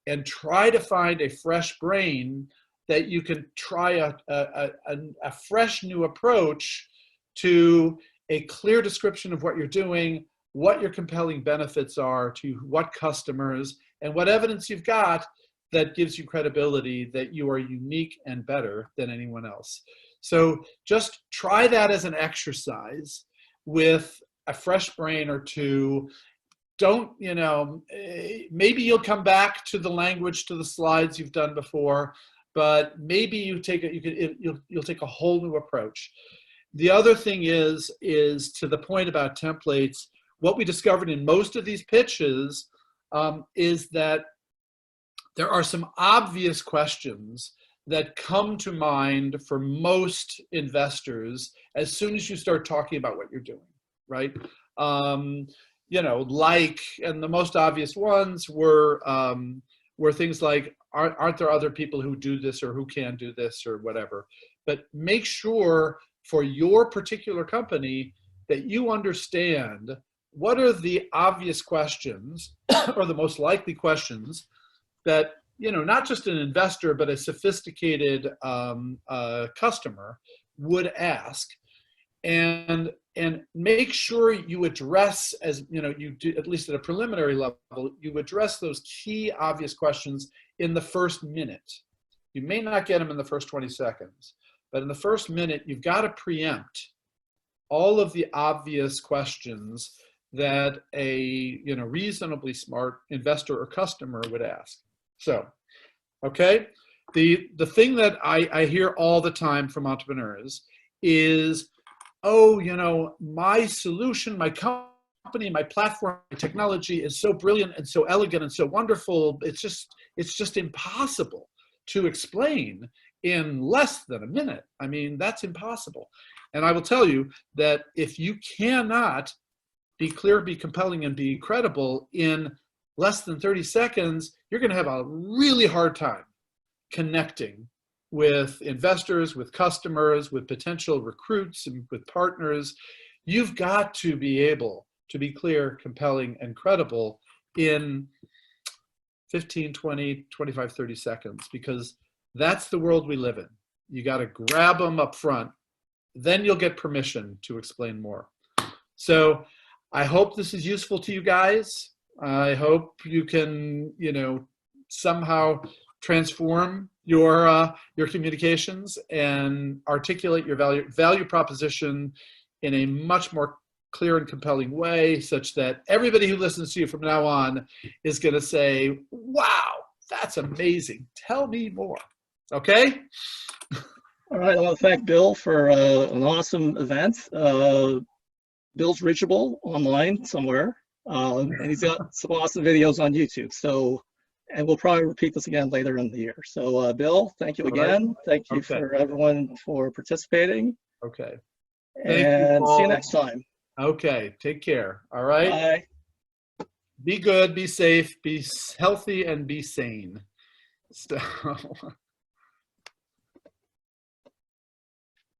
And try to find a fresh brain that you can try a fresh new approach to a clear description of what you're doing, what your compelling benefits are to what customers, and what evidence you've got that gives you credibility that you are unique and better than anyone else. So just try that as an exercise with a fresh brain or two. Don't, you know, maybe you'll come back to the language, to the slides you've done before, but maybe you'll take a whole new approach. The other thing is to the point about templates, what we discovered in most of these pitches is that there are some obvious questions that come to mind for most investors as soon as you start talking about what you're doing, right? You know, like, and the most obvious ones were things like, aren't there other people who do this or who can do this or whatever? But make sure for your particular company that you understand what are the obvious questions or the most likely questions that, you know, not just an investor, but a sophisticated customer would ask, and make sure you address, as you know, you do, at least at a preliminary level, you address those key obvious questions in the first minute. You may not get them in the first 20 seconds, but in the first minute, you've got to preempt all of the obvious questions that a, you know, reasonably smart investor or customer would ask. So, okay, the thing that I hear all the time from entrepreneurs is, oh, you know, my solution, my company, my platform, my technology is so brilliant and so elegant and so wonderful. It's just impossible to explain in less than a minute. I mean, that's impossible. And I will tell you that if you cannot be clear, be compelling, and be credible in less than 30 seconds, you're going to have a really hard time connecting with investors, with customers, with potential recruits, and with partners. You've got to be able to be clear, compelling, and credible in 15, 20, 25, 30 seconds, because that's the world we live in. You got to grab them up front, then you'll get permission to explain more. So I hope this is useful to you guys. I hope you can, you know, somehow transform your communications and articulate your value proposition in a much more clear and compelling way, such that everybody who listens to you from now on is going to say, wow, that's amazing. Tell me more. Okay? All right, I want to thank Bill for an awesome event. Bill's reachable online somewhere, and he's got some awesome videos on YouTube. So, and we'll probably repeat this again later in the year. So, Bill, thank you again. Right. Thank you for everyone for participating. Okay. And see you next time. Okay, take care. All right. Bye. Be good, be safe, be healthy, and be sane. So